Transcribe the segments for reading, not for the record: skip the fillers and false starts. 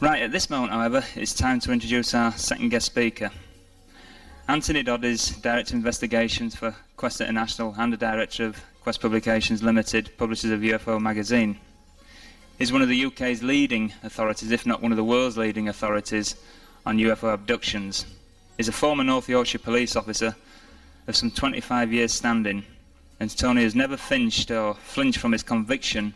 Right, at this moment, however, it's time to introduce our second guest speaker. Anthony Dodd is Director of Investigations for Quest International and the Director of Quest Publications Limited, publishers of UFO magazine. He's one of the UK's leading authorities, if not one of the world's leading authorities, on UFO abductions. He's a former North Yorkshire police officer of some 25 years standing, and Tony has never flinched from his conviction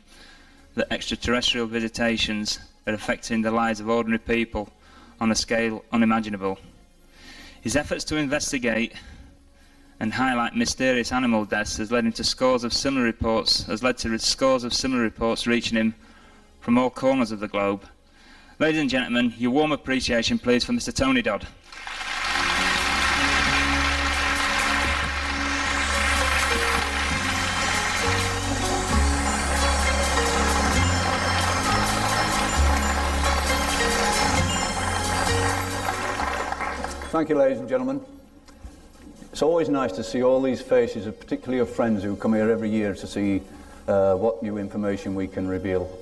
that extraterrestrial visitations are affecting the lives of ordinary people on a scale unimaginable. His efforts to investigate and highlight mysterious animal deaths has led to scores of similar reports reaching him from all corners of the globe. Ladies and gentlemen, your warm appreciation please for Mr. Tony Dodd. Thank you, ladies and gentlemen. It's always nice to see all these faces, particularly of friends who come here every year to see what new information we can reveal.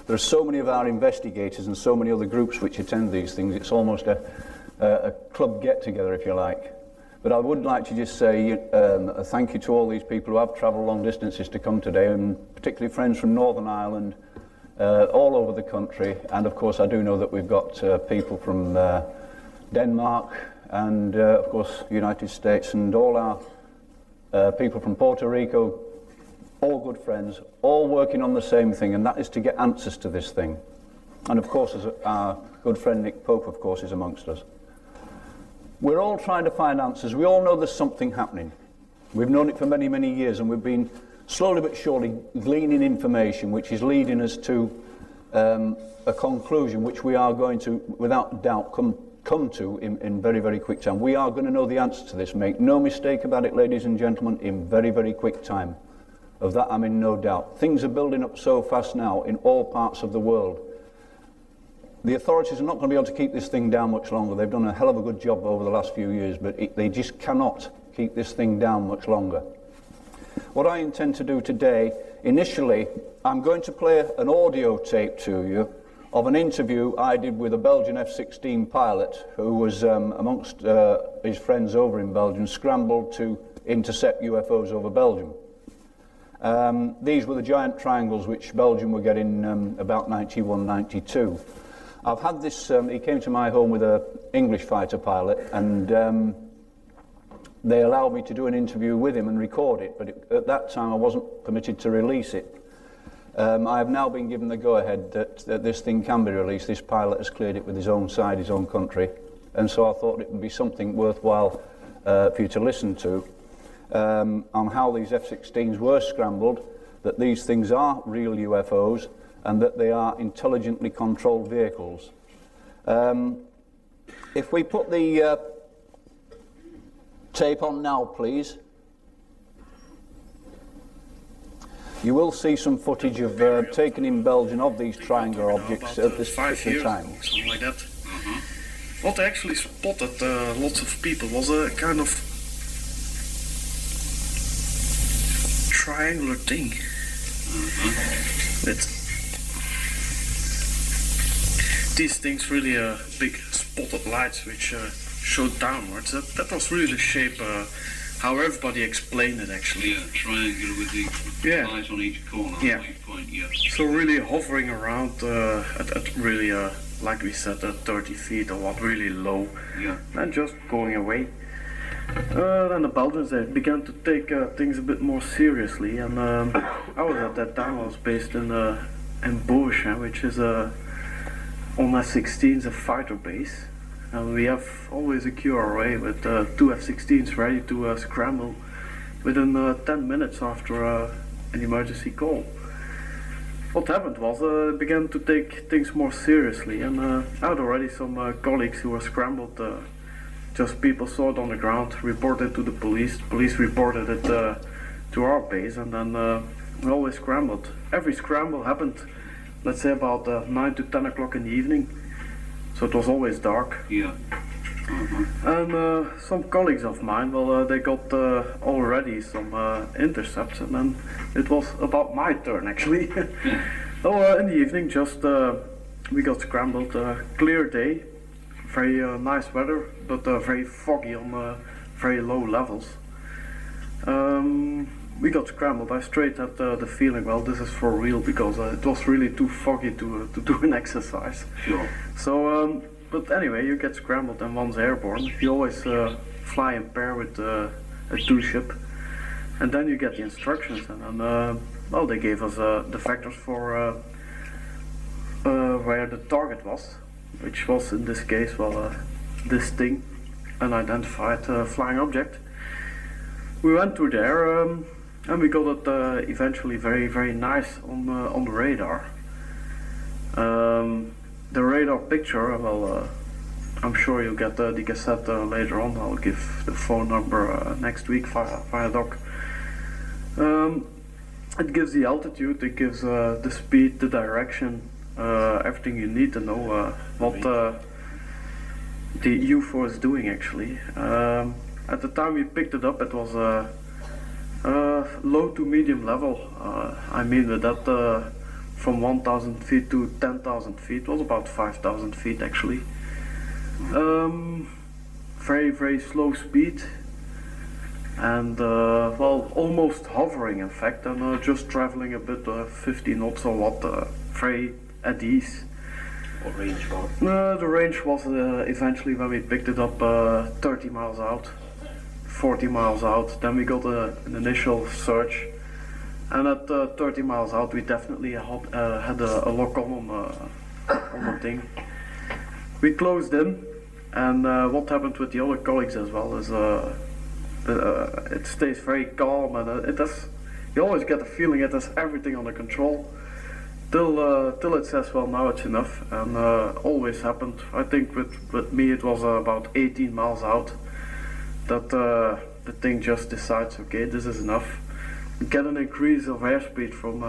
There are so many of our investigators and so many other groups which attend these things. It's almost a club get-together, if you like. But I would like to just say a thank you to all these people who have travelled long distances to come today, and particularly friends from Northern Ireland, all over the country. And of course I do know that we've got people from Denmark, and of course United States, and all our people from Puerto Rico, all good friends, all working on the same thing, and that is to get answers to this thing. And of course, as our good friend Nick Pope, of course, is amongst us. We're all trying to find answers. We all know there's something happening. We've known it for many, many years, and we've been slowly but surely gleaning information which is leading us to a conclusion which we are going to, without doubt, come to in very, very quick time. We are going to know the answer to this. Make no mistake about it, ladies and gentlemen, in very, very quick time. Of that I'm in no doubt. Things are building up so fast now in all parts of the world. The authorities are not going to be able to keep this thing down much longer. They've done a hell of a good job over the last few years, but they just cannot keep this thing down much longer. What I intend to do today, initially, I'm going to play an audio tape to you of an interview I did with a Belgian F-16 pilot who was, amongst his friends over in Belgium, scrambled to intercept UFOs over Belgium. These were the giant triangles which Belgium were getting about 91, 92. I've had this, he came to my home with an English fighter pilot, and they allowed me to do an interview with him and record it, but at that time I wasn't permitted to release it. I have now been given the go-ahead that this thing can be released. This pilot has cleared it with his own side, his own country, and so I thought it would be something worthwhile for you to listen to on how these F-16s were scrambled, that these things are real UFOs, and that they are intelligently controlled vehicles. If we put the tape on now, please. You will see some footage of taken in Belgium of these triangular objects at this particular time. Something like that. What actually spotted lots of people was a kind of triangular thing. With these things really big spotted lights which showed downwards. That was really the shape how everybody explained it actually. Yeah, triangular with the light on each corner. Yeah. On each point, yeah. So really hovering around at really, like we said, at 30 feet or what, really low. Yeah. And just going away. Then the Belgians, they began to take things a bit more seriously, and I was at that time, I was based in Bourges, which is on F-16s, a fighter base. And we have always a QRA with two F-16s ready to scramble within 10 minutes after an emergency call. What happened was they began to take things more seriously, and I had already some colleagues who were scrambled. Just people saw it on the ground, reported to the police. The police reported it to our base, and then we always scrambled. Every scramble happened, let's say about 9 to 10 o'clock in the evening. So it was always dark. Yeah. And some colleagues of mine, well, they got already some intercepts, and then it was about my turn actually. So in the evening, just we got scrambled. Clear day, very nice weather, but very foggy on very low levels. We got scrambled. I straight had the feeling, well, this is for real, because it was really too foggy to do an exercise. Sure. So, but anyway, you get scrambled and one's airborne. You always fly in pair with a two-ship, and then you get the instructions, and then, well, they gave us the vectors for where the target was, which was in this case, well, this thing, unidentified flying object. We went to there, and we got it eventually very, very nice on the radar. The radar picture, well, I'm sure you'll get the cassette later on. I'll give the phone number next week via doc. It gives the altitude, it gives the speed, the direction, everything you need to know what the UFO is doing actually. At the time we picked it up, it was low to medium level. I mean with that from 1,000 feet to 10,000 feet was about 5,000 feet actually. Very, very slow speed, and well, almost hovering in fact, and just traveling a bit 50 knots or what, very at ease. What range was? The range was eventually when we picked it up 30 miles out, 40 miles out. Then we got an initial search, and at 30 miles out we definitely had a lock on the thing. We closed in, and what happened with the other colleagues as well is it stays very calm, and it does. You always get the feeling it has everything under control. Till it says, well, now it's enough, and always happened. I think with me it was about 18 miles out that the thing just decides, okay, this is enough. You get an increase of airspeed from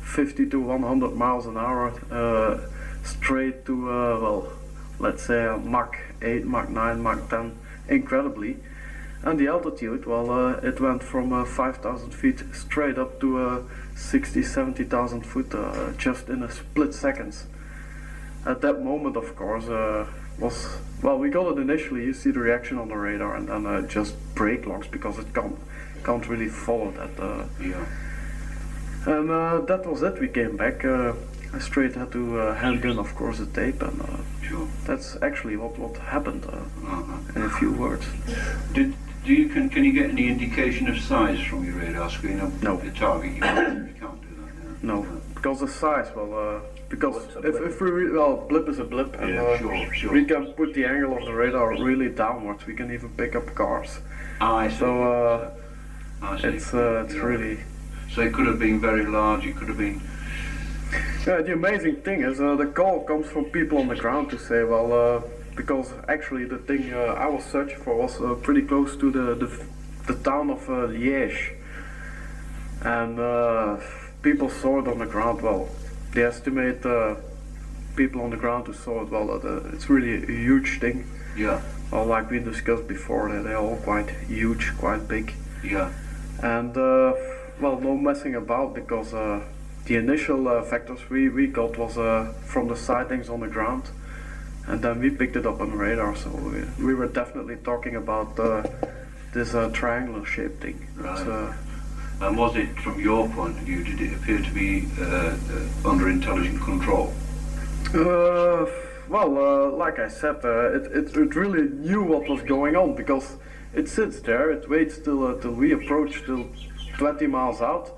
50 to 100 miles an hour straight to, well, let's say Mach 8, Mach 9, Mach 10, incredibly. And the altitude, well, it went from 5,000 feet straight up to 60, 70,000 foot just in a split seconds. At that moment, of course, was, well, we got it initially, you see the reaction on the radar, and then just brake locks because it can't really follow that. Yeah. And that was it, we came back. I straight had to hand in, of course, the tape, and Sure. that's actually what happened in a few words. Can you get any indication of size from your radar screen of No. the target? You can't do that. Yeah. No, because the size, well, because if we, well, blip is a blip, and Yeah, sure. we can put the angle of the radar really downwards. We can even pick up cars. I see. So I see. it's Yeah. really. So it could have been very large. It could have been. Yeah, the amazing thing is the call comes from people on the ground to say, well, because actually the thing I was searching for was pretty close to the town of Liège, and people saw it on the ground. Well, they estimate people on the ground who saw it. Well, it's really a huge thing. Yeah. Well, like we discussed before, they're all quite huge, quite big. Yeah. And well, no messing about, because the initial vectors we got was from the sightings on the ground, and then we picked it up on radar. So we were definitely talking about this triangular shaped thing. Right. And was it, from your point of view, did it appear to be under intelligent control? Well, like I said, it really knew what was going on, because it sits there, it waits till we approach, till 20 miles out,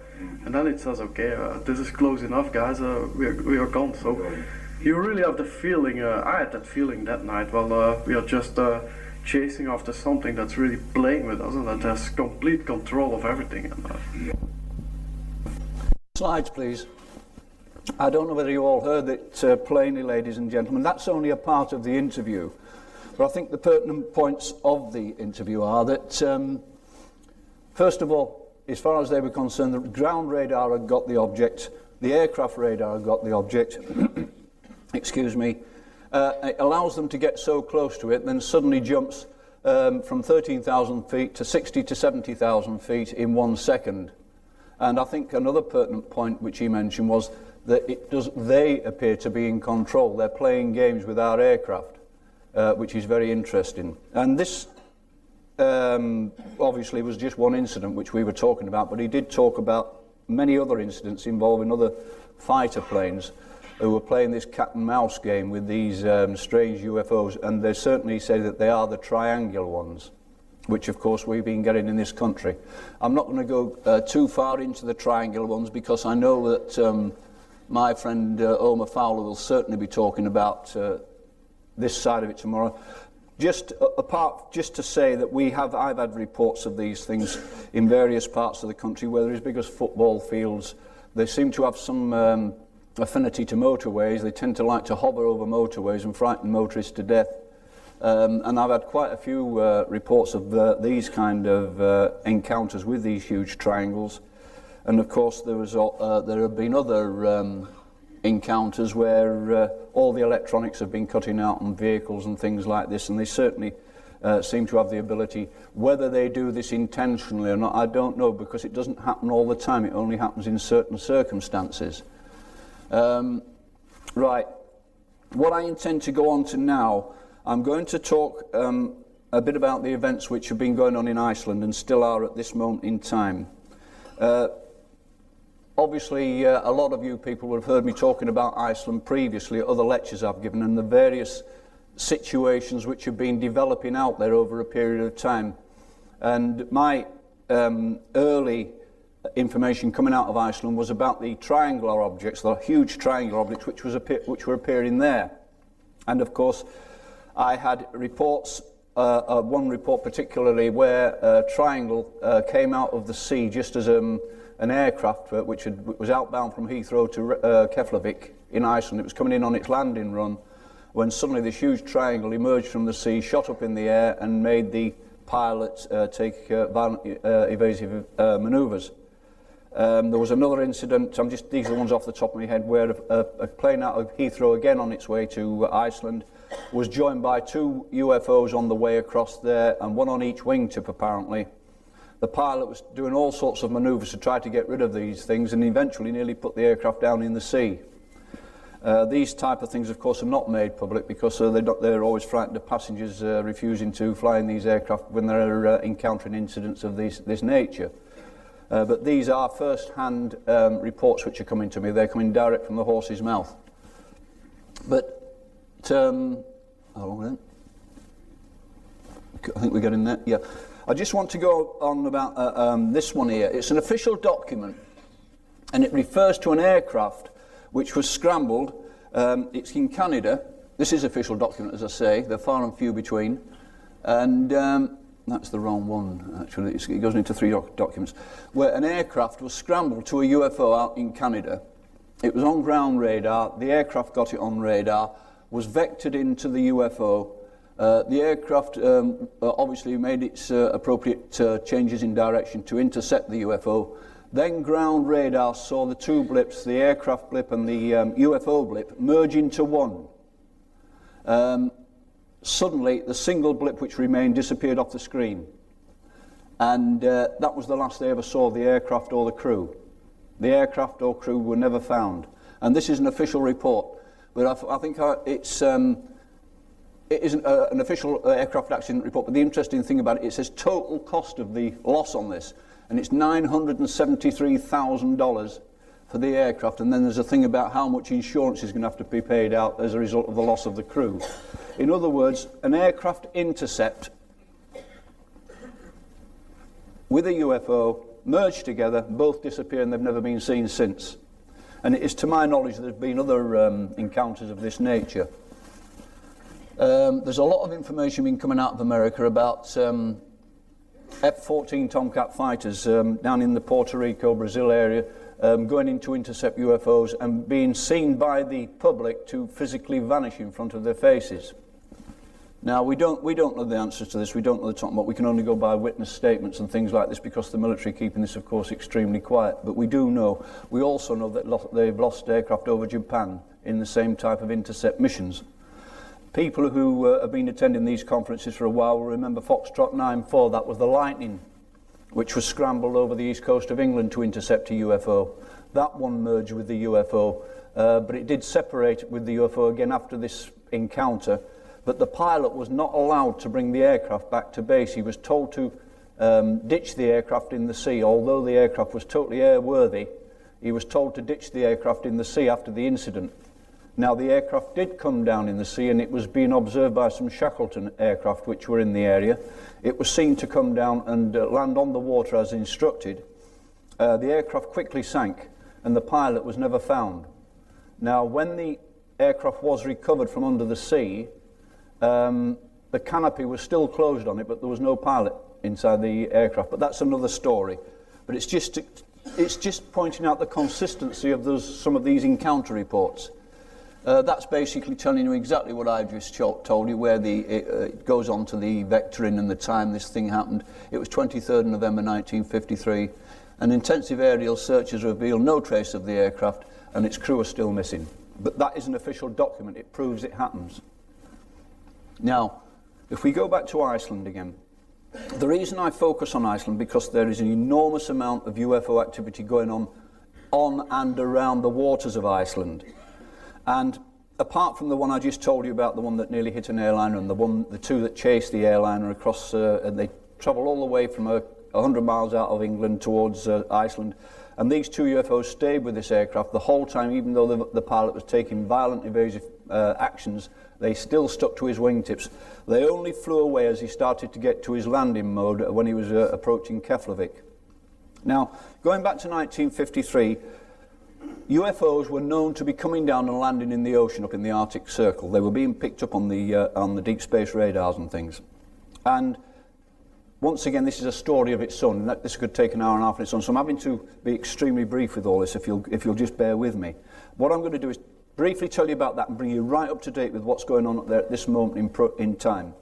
and then it says, okay, this is close enough, guys, we are gone. So you really have the feeling, I had that feeling that night, well, we are just chasing after something that's really playing with us and that has complete control of everything. And, Slides, please. I don't know whether you all heard it plainly, ladies and gentlemen. That's only a part of the interview. But I think the pertinent points of the interview are that, first of all, as far as they were concerned, the ground radar had got the object, the aircraft radar had got the object, excuse me. It allows them to get so close to it, then suddenly jumps from 13,000 feet to 60 to 70,000 feet in 1 second. And I think another pertinent point which he mentioned was that they appear to be in control. They're playing games with our aircraft, which is very interesting. And this obviously was just one incident which we were talking about, but he did talk about many other incidents involving other fighter planes who were playing this cat and mouse game with these strange UFOs, and they certainly say that they are the triangular ones, which of course we've been getting in this country. I'm not going to go too far into the triangular ones because I know that my friend Omar Fowler will certainly be talking about this side of it tomorrow. Just to say that I've had reports of these things in various parts of the country where they're as big as football fields. They seem to have some affinity to motorways. They tend to like to hover over motorways and frighten motorists to death. And I've had quite a few reports of these kind of encounters with these huge triangles. And of course there have been other encounters where all the electronics have been cutting out on vehicles and things like this, and they certainly seem to have the ability. Whether they do this intentionally or not, I don't know, because it doesn't happen all the time. It only happens in certain circumstances. Right, what I intend to go on to now, I'm going to talk a bit about the events which have been going on in Iceland and still are at this moment in time. Obviously, a lot of you people will have heard me talking about Iceland previously at other lectures I've given, and the various situations which have been developing out there over a period of time. And my early information coming out of Iceland was about the triangular objects, the huge triangular objects which were appearing there. And of course, I had reports, one report particularly where a triangle came out of the sea just as an aircraft which was outbound from Heathrow to Keflavik in Iceland. It was coming in on its landing run when suddenly this huge triangle emerged from the sea, shot up in the air and made the pilot take violent evasive manoeuvres. There was another incident, these are the ones off the top of my head, where a plane out of Heathrow, again on its way to Iceland, was joined by two UFOs on the way across there, and one on each wingtip apparently. The pilot was doing all sorts of manoeuvres to try to get rid of these things, and eventually nearly put the aircraft down in the sea. These type of things, of course, are not made public because they're always frightened of passengers refusing to fly in these aircraft when they're encountering incidents of this nature. But these are first-hand reports which are coming to me. They're coming direct from the horse's mouth. But, hold on. I think we're getting there. Yeah. I just want to go on about this one here. It's an official document, and it refers to an aircraft which was scrambled. It's in Canada. This is official document, as I say. They're far and few between. And that's the wrong one, actually. It goes into three documents. Where an aircraft was scrambled to a UFO out in Canada. It was on ground radar. The aircraft got it on radar, was vectored into the UFO. The aircraft obviously made its appropriate changes in direction to intercept the UFO. Then ground radar saw the two blips, the aircraft blip and the UFO blip, merge into one. Suddenly, the single blip which remained disappeared off the screen. And that was the last they ever saw the aircraft or the crew. The aircraft or crew were never found. And this is an official report. But I think it isn't an official aircraft accident report, but the interesting thing about it, it says total cost of the loss on this, and it's $973,000 for the aircraft, and then there's a thing about how much insurance is going to have to be paid out as a result of the loss of the crew. In other words, an aircraft intercept with a UFO merged together, both disappear, and they've never been seen since. And it is to my knowledge that there have been other encounters of this nature. There's a lot of information been coming out of America about F-14 Tomcat fighters down in the Puerto Rico, Brazil area, going in to intercept UFOs and being seen by the public to physically vanish in front of their faces. Now, we don't know the answers to this. We don't know the top, but we can only go by witness statements and things like this because the military are keeping this, of course, extremely quiet. But we do know. We also know that they've lost aircraft over Japan in the same type of intercept missions. People who have been attending these conferences for a while will remember Foxtrot 9-4. That was the Lightning, which was scrambled over the east coast of England to intercept a UFO. That one merged with the UFO, but it did separate with the UFO again after this encounter. But the pilot was not allowed to bring the aircraft back to base. He was told to ditch the aircraft in the sea. Although the aircraft was totally airworthy, he was told to ditch the aircraft in the sea after the incident. Now, the aircraft did come down in the sea, and it was being observed by some Shackleton aircraft which were in the area. It was seen to come down and land on the water as instructed. The aircraft quickly sank, and the pilot was never found. Now, when the aircraft was recovered from under the sea, the canopy was still closed on it, but there was no pilot inside the aircraft. But that's another story. But it's just pointing out the consistency of some of these encounter reports. That's basically telling you exactly what I just told you, where it goes on to the vectoring and the time this thing happened. It was 23rd November 1953, and intensive aerial searches revealed no trace of the aircraft, and its crew are still missing. But that is an official document. It proves it happens. Now, if we go back to Iceland again, the reason I focus on Iceland because there is an enormous amount of UFO activity going on and around the waters of Iceland. And apart from the one I just told you about, the one that nearly hit an airliner, and the two that chased the airliner across, and they travel all the way from 100 miles out of England towards Iceland, and these two UFOs stayed with this aircraft the whole time, even though the pilot was taking violent evasive actions. They still stuck to his wingtips. They only flew away as he started to get to his landing mode when he was approaching Keflavik. Now, going back to 1953, UFOs were known to be coming down and landing in the ocean up in the Arctic Circle. They were being picked up on the deep space radars and things. And once again, this is a story of its own. This could take an hour and a half on its own, so I'm having to be extremely brief with all this, if you'll just bear with me. What I'm going to do is briefly tell you about that and bring you right up to date with what's going on up there at this moment in time.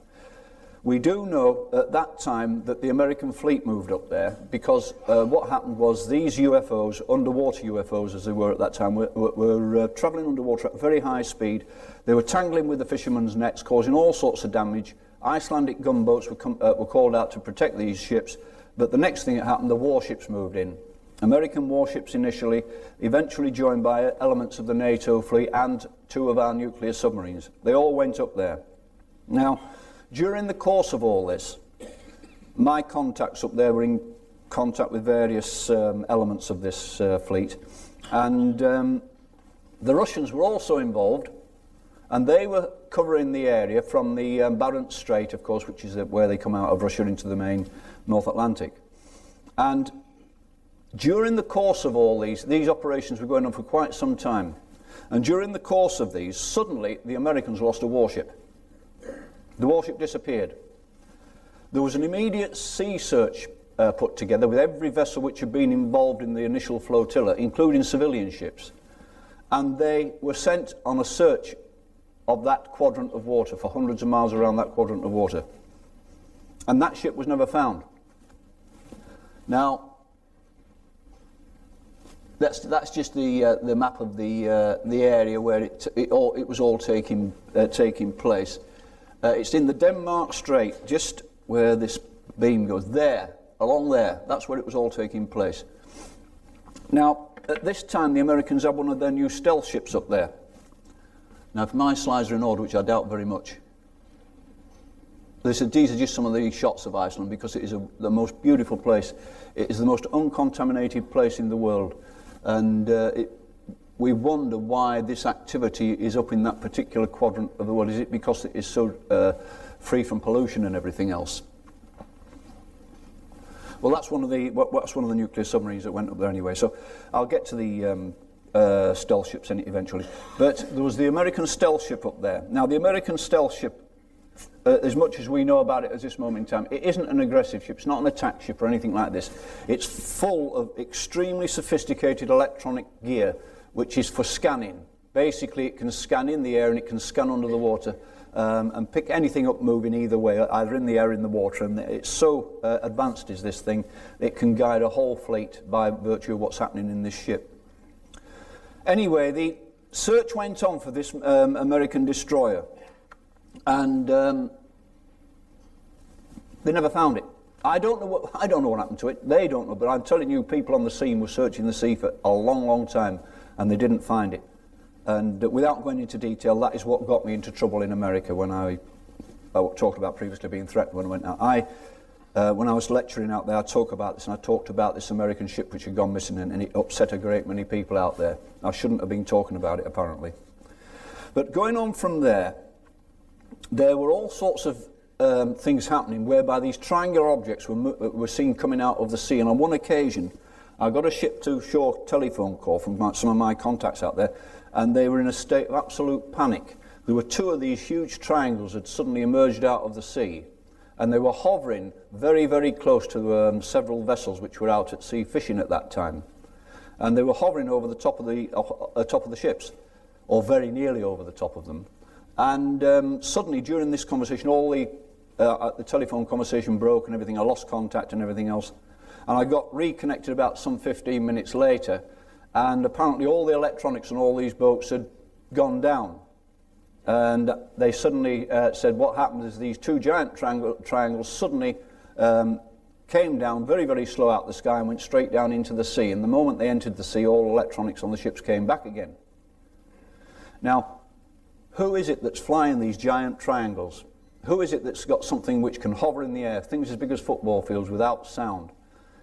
We do know at that time that the American fleet moved up there because what happened was these UFOs, underwater UFOs as they were at that time, were travelling underwater at very high speed. They were tangling with the fishermen's nets, causing all sorts of damage. Icelandic gunboats were called out to protect these ships, but the next thing that happened, the warships moved in. American warships initially, eventually joined by elements of the NATO fleet and two of our nuclear submarines. They all went up there. Now, during the course of all this, my contacts up there were in contact with various elements of this fleet, and the Russians were also involved, and they were covering the area from the Barents Strait, of course, which is where they come out of Russia into the main North Atlantic. And during the course of all these operations were going on for quite some time, and during the course of these, suddenly the Americans lost a warship. The warship disappeared. There was an immediate sea search put together with every vessel which had been involved in the initial flotilla, including civilian ships, and they were sent on a search of that quadrant of water for hundreds of miles around that quadrant of water, and that ship was never found. Now, that's just the map of the area where it was all taking place. It's in the Denmark Strait, just where this beam goes, there, along there. That's where it was all taking place. Now, at this time, the Americans had one of their new stealth ships up there. Now, if my slides are in order, which I doubt very much, these are just some of the shots of Iceland, because it is the most beautiful place. It is the most uncontaminated place in the world. And we wonder why this activity is up in that particular quadrant of the world. Is it because it is so free from pollution and everything else? Well, that's one of the nuclear submarines that went up there anyway. So I'll get to the stealth ships eventually. But there was the American stealth ship up there. Now, the American stealth ship, as much as we know about it at this moment in time, it isn't an aggressive ship. It's not an attack ship or anything like this. It's full of extremely sophisticated electronic gear, which is for scanning. Basically, it can scan in the air and it can scan under the water and pick anything up moving either way, either in the air or in the water. And it's so advanced is this thing, it can guide a whole fleet by virtue of what's happening in this ship. Anyway, the search went on for this American destroyer, and they never found it. I don't know what happened to it. They don't know, but I'm telling you, people on the scene were searching the sea for a long, long time, and they didn't find it. And without going into detail, that is what got me into trouble in America when I talked about previously being threatened when I went out. When I was lecturing out there, I talked about this, and I talked about this American ship which had gone missing, and it upset a great many people out there. I shouldn't have been talking about it, apparently. But going on from there were all sorts of things happening whereby these triangular objects were seen coming out of the sea. And on one occasion, I got a ship-to-shore telephone call from some of my contacts out there, and they were in a state of absolute panic. There were two of these huge triangles that suddenly emerged out of the sea, and they were hovering very, very close to several vessels which were out at sea fishing at that time. And they were hovering over the top of the ships, or very nearly over the top of them. And suddenly, during this conversation, all the telephone conversation broke and everything. I lost contact and everything else. And I got reconnected about some 15 minutes later, and apparently all the electronics on all these boats had gone down. And they suddenly said what happened is these two giant triangles suddenly came down very, very slow out the sky and went straight down into the sea. And the moment they entered the sea, all electronics on the ships came back again. Now, who is it that's flying these giant triangles? Who is it that's got something which can hover in the air, things as big as football fields without sound?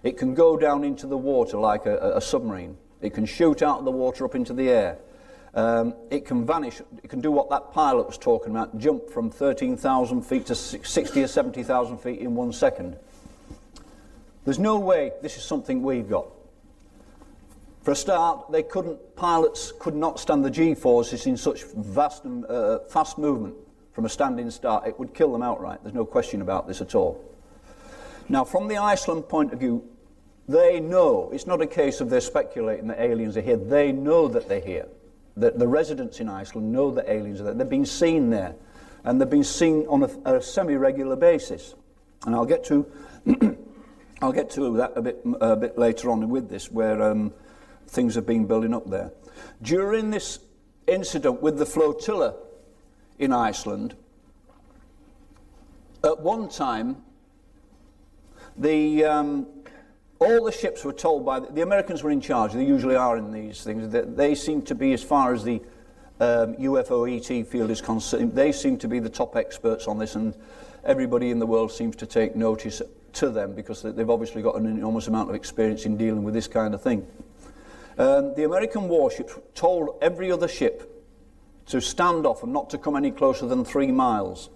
It can go down into the water like a submarine. It can shoot out of the water up into the air. It can vanish. It can do what that pilot was talking about, jump from 13,000 feet to 60 or 70,000 feet in 1 second. There's no way this is something we've got. For a start, pilots could not stand the G-forces in such vast and fast movement from a standing start. It would kill them outright. There's no question about this at all. Now, from the Iceland point of view, they know. It's not a case of they're speculating that aliens are here. They know that they're here. The residents in Iceland know that aliens are there. They've been seen there, and they've been seen on a semi-regular basis. And I'll get to that a bit later on with this, where things have been building up there. During this incident with the flotilla in Iceland, at one time, all the ships were told by the Americans were in charge. They usually are in these things. They seem to be, as far as the UFO ET field is concerned, they seem to be the top experts on this, and everybody in the world seems to take notice to them because they've obviously got an enormous amount of experience in dealing with this kind of thing. The American warships told every other ship to stand off and not to come any closer than 3 miles.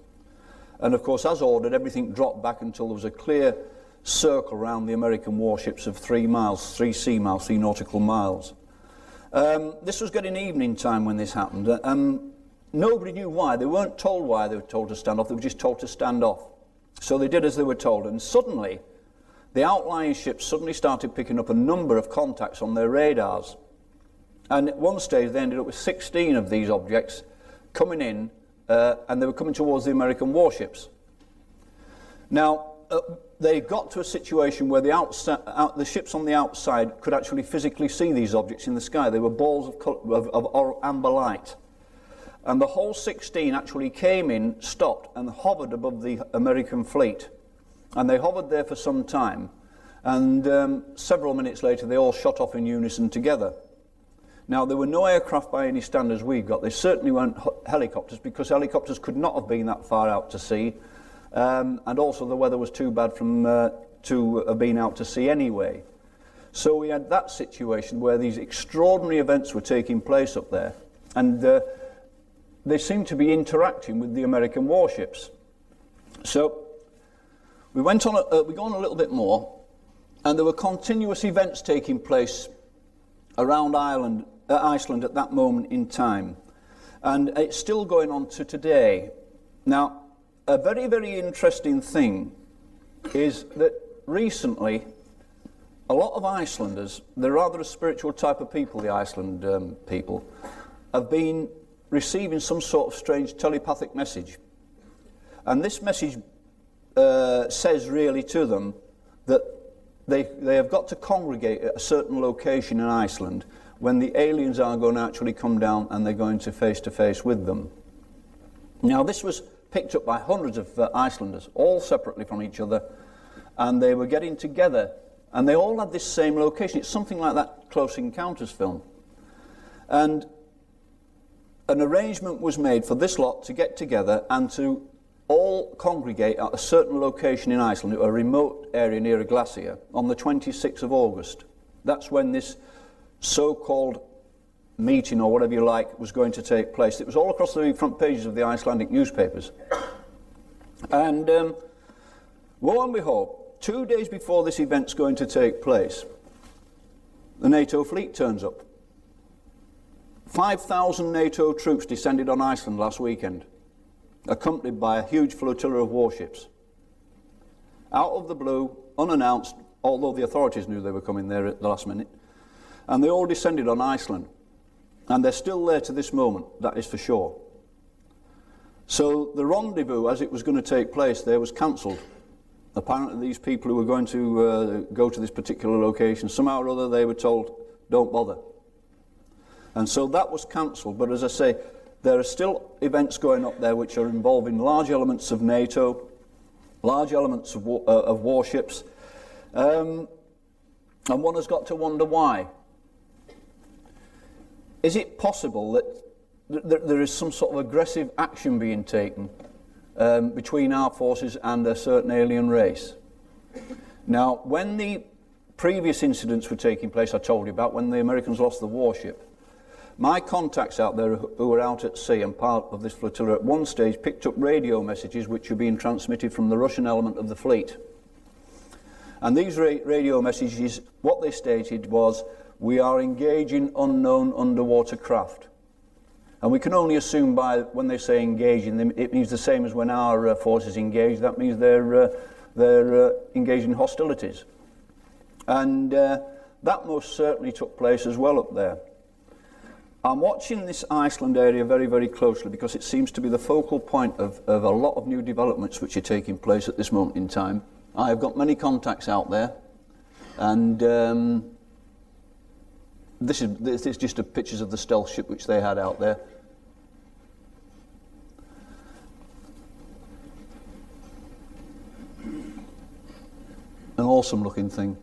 And of course, as ordered, everything dropped back until there was a clear circle around the American warships of 3 miles, 3 sea miles, 3 nautical miles. This was getting evening time when this happened, and nobody knew why. They weren't told why they were told to stand off. They were just told to stand off. So they did as they were told, and suddenly the outlying ships suddenly started picking up a number of contacts on their radars. And at one stage they ended up with 16 of these objects coming in, and they were coming towards the American warships. Now, they got to a situation where the ships on the outside could actually physically see these objects in the sky. They were balls of amber light. And the whole 16 actually came in, stopped, and hovered above the American fleet. And they hovered there for some time. And several minutes later, they all shot off in unison together. Now, there were no aircraft by any standards we've got. They certainly weren't helicopters, because helicopters could not have been that far out to sea. And also the weather was too bad to have been out to sea anyway. So we had that situation where these extraordinary events were taking place up there, and they seemed to be interacting with the American warships. So we went on a little bit more, and there were continuous events taking place around Iceland at that moment in time, and it's still going on to today. Now, a very, very interesting thing is that recently a lot of Icelanders, they're rather a spiritual type of people, the Iceland people, have been receiving some sort of strange telepathic message. And this message says really to them that they have got to congregate at a certain location in Iceland when the aliens are going to actually come down and they're going to face with them. Now, this was picked up by hundreds of Icelanders, all separately from each other, and they were getting together, and they all had this same location. It's something like that Close Encounters film. And an arrangement was made for this lot to get together and to all congregate at a certain location in Iceland, a remote area near a glacier, on the 26th of August. That's when this so-called meeting, or whatever you like, was going to take place. It was all across the front pages of the Icelandic newspapers. And lo and behold, 2 days before this event's going to take place, the NATO fleet turns up. 5,000 NATO troops descended on Iceland last weekend, accompanied by a huge flotilla of warships. Out of the blue, unannounced, although the authorities knew they were coming there at the last minute, and they all descended on Iceland. And they're still there to this moment, that is for sure. So the rendezvous, as it was going to take place there, was cancelled. Apparently these people who were going to go to this particular location, somehow or other they were told, don't bother. And so that was cancelled. But as I say, there are still events going up there which are involving large elements of NATO, large elements of warships. And one has got to wonder why. Is it possible that there is some sort of aggressive action being taken between our forces and a certain alien race? Now, when the previous incidents were taking place, I told you about, when the Americans lost the warship, my contacts out there who were out at sea and part of this flotilla at one stage picked up radio messages which were being transmitted from the Russian element of the fleet. And these radio messages, what they stated was, we are engaging unknown underwater craft. And we can only assume by when they say engaging, it means the same as when our forces engage. That means they're engaged in hostilities. And that most certainly took place as well up there. I'm watching this Iceland area very, very closely because it seems to be the focal point of a lot of new developments which are taking place at this moment in time. I have got many contacts out there, and this is just pictures of the stealth ship which they had out there. An awesome looking thing.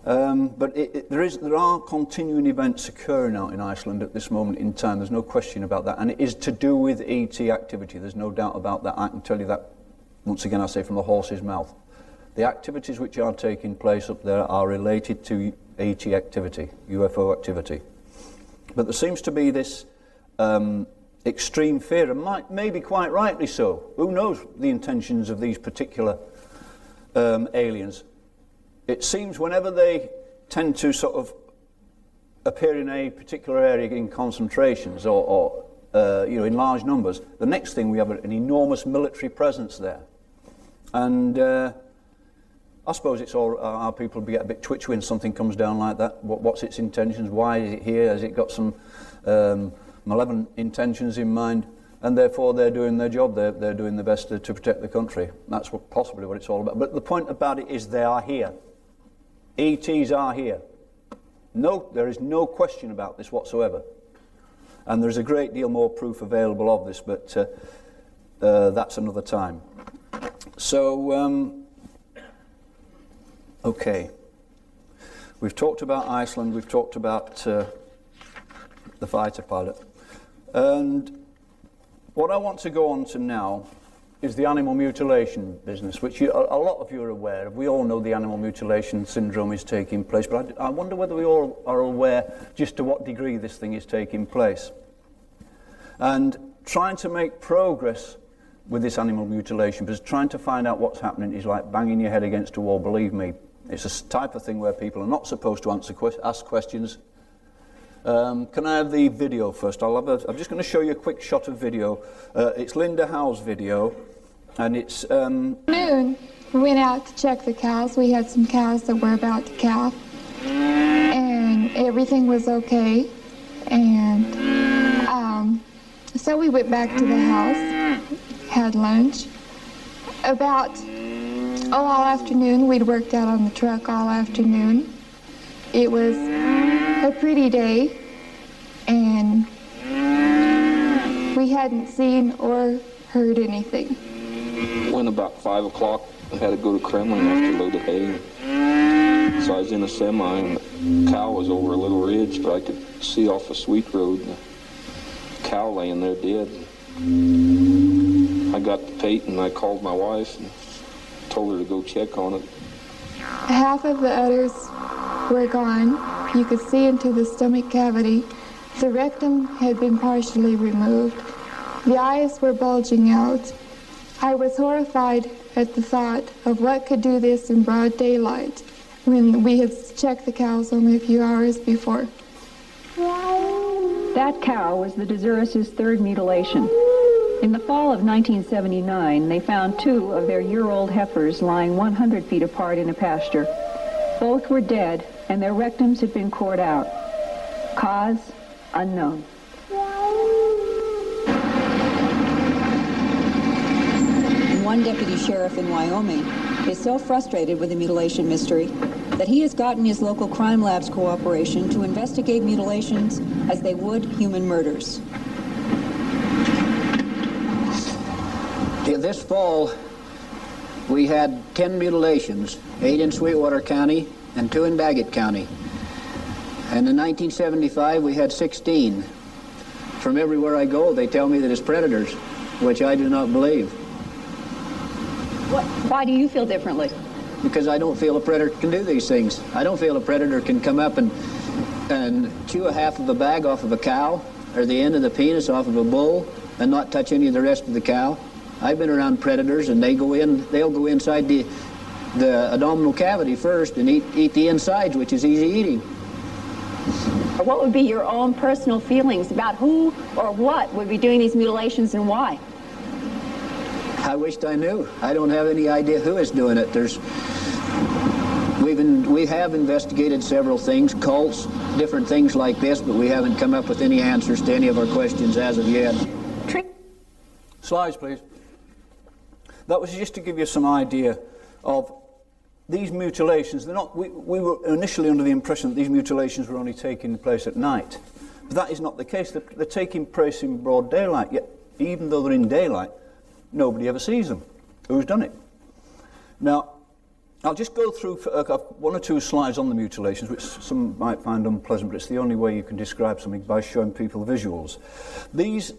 But there are continuing events occurring out in Iceland at this moment in time. There's no question about that. And it is to do with ET activity. There's no doubt about that. I can tell you that, once again, I say from the horse's mouth. The activities which are taking place up there are related to ET activity, UFO activity. But there seems to be this extreme fear, and maybe quite rightly so. Who knows the intentions of these particular aliens? It seems whenever they tend to sort of appear in a particular area in concentrations or in large numbers, the next thing we have an enormous military presence there. And I suppose it's all our people get a bit twitchy when something comes down like that. What's its intentions? Why is it here? Has it got some malevolent intentions in mind? And therefore they're doing their job. They're doing their best to protect the country. That's possibly what it's all about. But the point about it is they are here. ETs are here. No, there is no question about this whatsoever. And there's a great deal more proof available of this, but that's another time. So, okay. We've talked about Iceland, we've talked about the fighter pilot. And what I want to go on to now is the animal mutilation business, which a lot of you are aware of. We all know the animal mutilation syndrome is taking place, but I wonder whether we all are aware just to what degree this thing is taking place. And trying to make progress with this animal mutilation, because trying to find out what's happening is like banging your head against a wall, believe me. It's a type of thing where people are not supposed to ask questions. Can I have the video first? I'm just going to show you a quick shot of video. It's Linda Howe's video, and it's... Noon, we went out to check the cows. We had some cows that were about to calf, and everything was okay. And so we went back to the house, had lunch. About all afternoon, we'd worked out on the truck all afternoon. It was a pretty day, and we hadn't seen or heard anything. When about 5 o'clock, I had to go to Kremlin after a load of hay. So I was in a semi, and the cow was over a little ridge, but I could see off a sweet road, the cow laying there dead. I got the pate and I called my wife and told her to go check on it. Half of the udders were gone. You could see into the stomach cavity. The rectum had been partially removed. The eyes were bulging out. I was horrified at the thought of what could do this in broad daylight when we had checked the cows only a few hours before. That cow was the Desurus's third mutilation. In the fall of 1979, they found 2 of their year-old heifers lying 100 feet apart in a pasture. Both were dead, and their rectums had been cored out. Cause unknown. One deputy sheriff in Wyoming is so frustrated with the mutilation mystery that he has gotten his local crime lab's cooperation to investigate mutilations as they would human murders. This fall, we had 10 mutilations, 8 in Sweetwater County and 2 in Daggett County. And in 1975, we had 16. From everywhere I go, they tell me that it's predators, which I do not believe. Why do you feel differently? Because I don't feel a predator can do these things. I don't feel a predator can come up and chew a half of a bag off of a cow or the end of the penis off of a bull and not touch any of the rest of the cow. I've been around predators, and they'll go inside the abdominal cavity first and eat the insides, which is easy eating. What would be your own personal feelings about who or what would be doing these mutilations and why? I wished I knew. I don't have any idea who is doing it. We have investigated several things, cults, different things like this, but we haven't come up with any answers to any of our questions as of yet. Slides, please. That was just to give you some idea of these mutilations. They're not. We were initially under the impression that these mutilations were only taking place at night, but that is not the case. They're taking place in broad daylight. Yet, even though they're in daylight, nobody ever sees them. Who's done it? Now, I'll just go through 1 or 2 slides on the mutilations, which some might find unpleasant, but it's the only way you can describe something, by showing people the visuals. These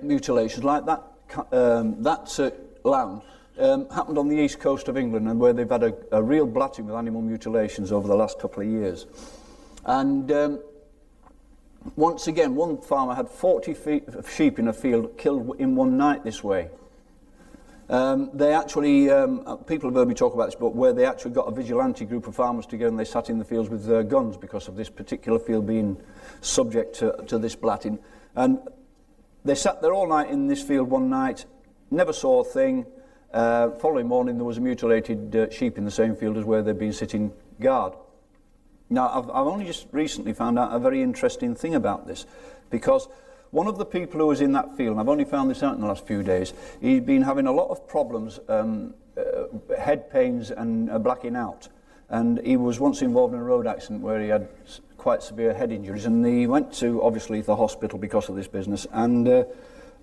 mutilations, like that land, happened on the east coast of England, and where they've had a real blatting with animal mutilations over the last couple of years. And once again, one farmer had 40 sheep in a field killed in one night this way. They actually, people have heard me talk about this, but where they actually got a vigilante group of farmers together and they sat in the fields with their guns because of this particular field being subject to this blatting. And they sat there all night in this field one night, never saw a thing. Following morning, there was a mutilated sheep in the same field as where they'd been sitting guard. Now, I've only just recently found out a very interesting thing about this, because one of the people who was in that field, and I've only found this out in the last few days, he'd been having a lot of problems, head pains and blacking out. And he was once involved in a road accident where he had quite severe head injuries, and he went to, obviously, the hospital because of this business, and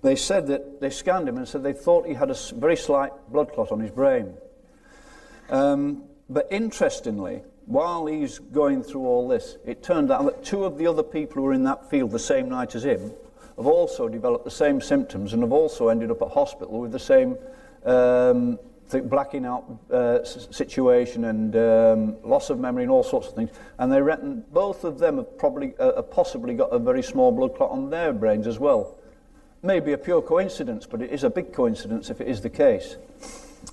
they said that they scanned him and said they thought he had a very slight blood clot on his brain. But interestingly, while he's going through all this, it turned out that 2 of the other people who were in that field the same night as him have also developed the same symptoms and have also ended up at hospital with the same blacking out situation and loss of memory and all sorts of things. And they reckon both of them have possibly got a very small blood clot on their brains as well. Maybe a pure coincidence, but it is a big coincidence if it is the case.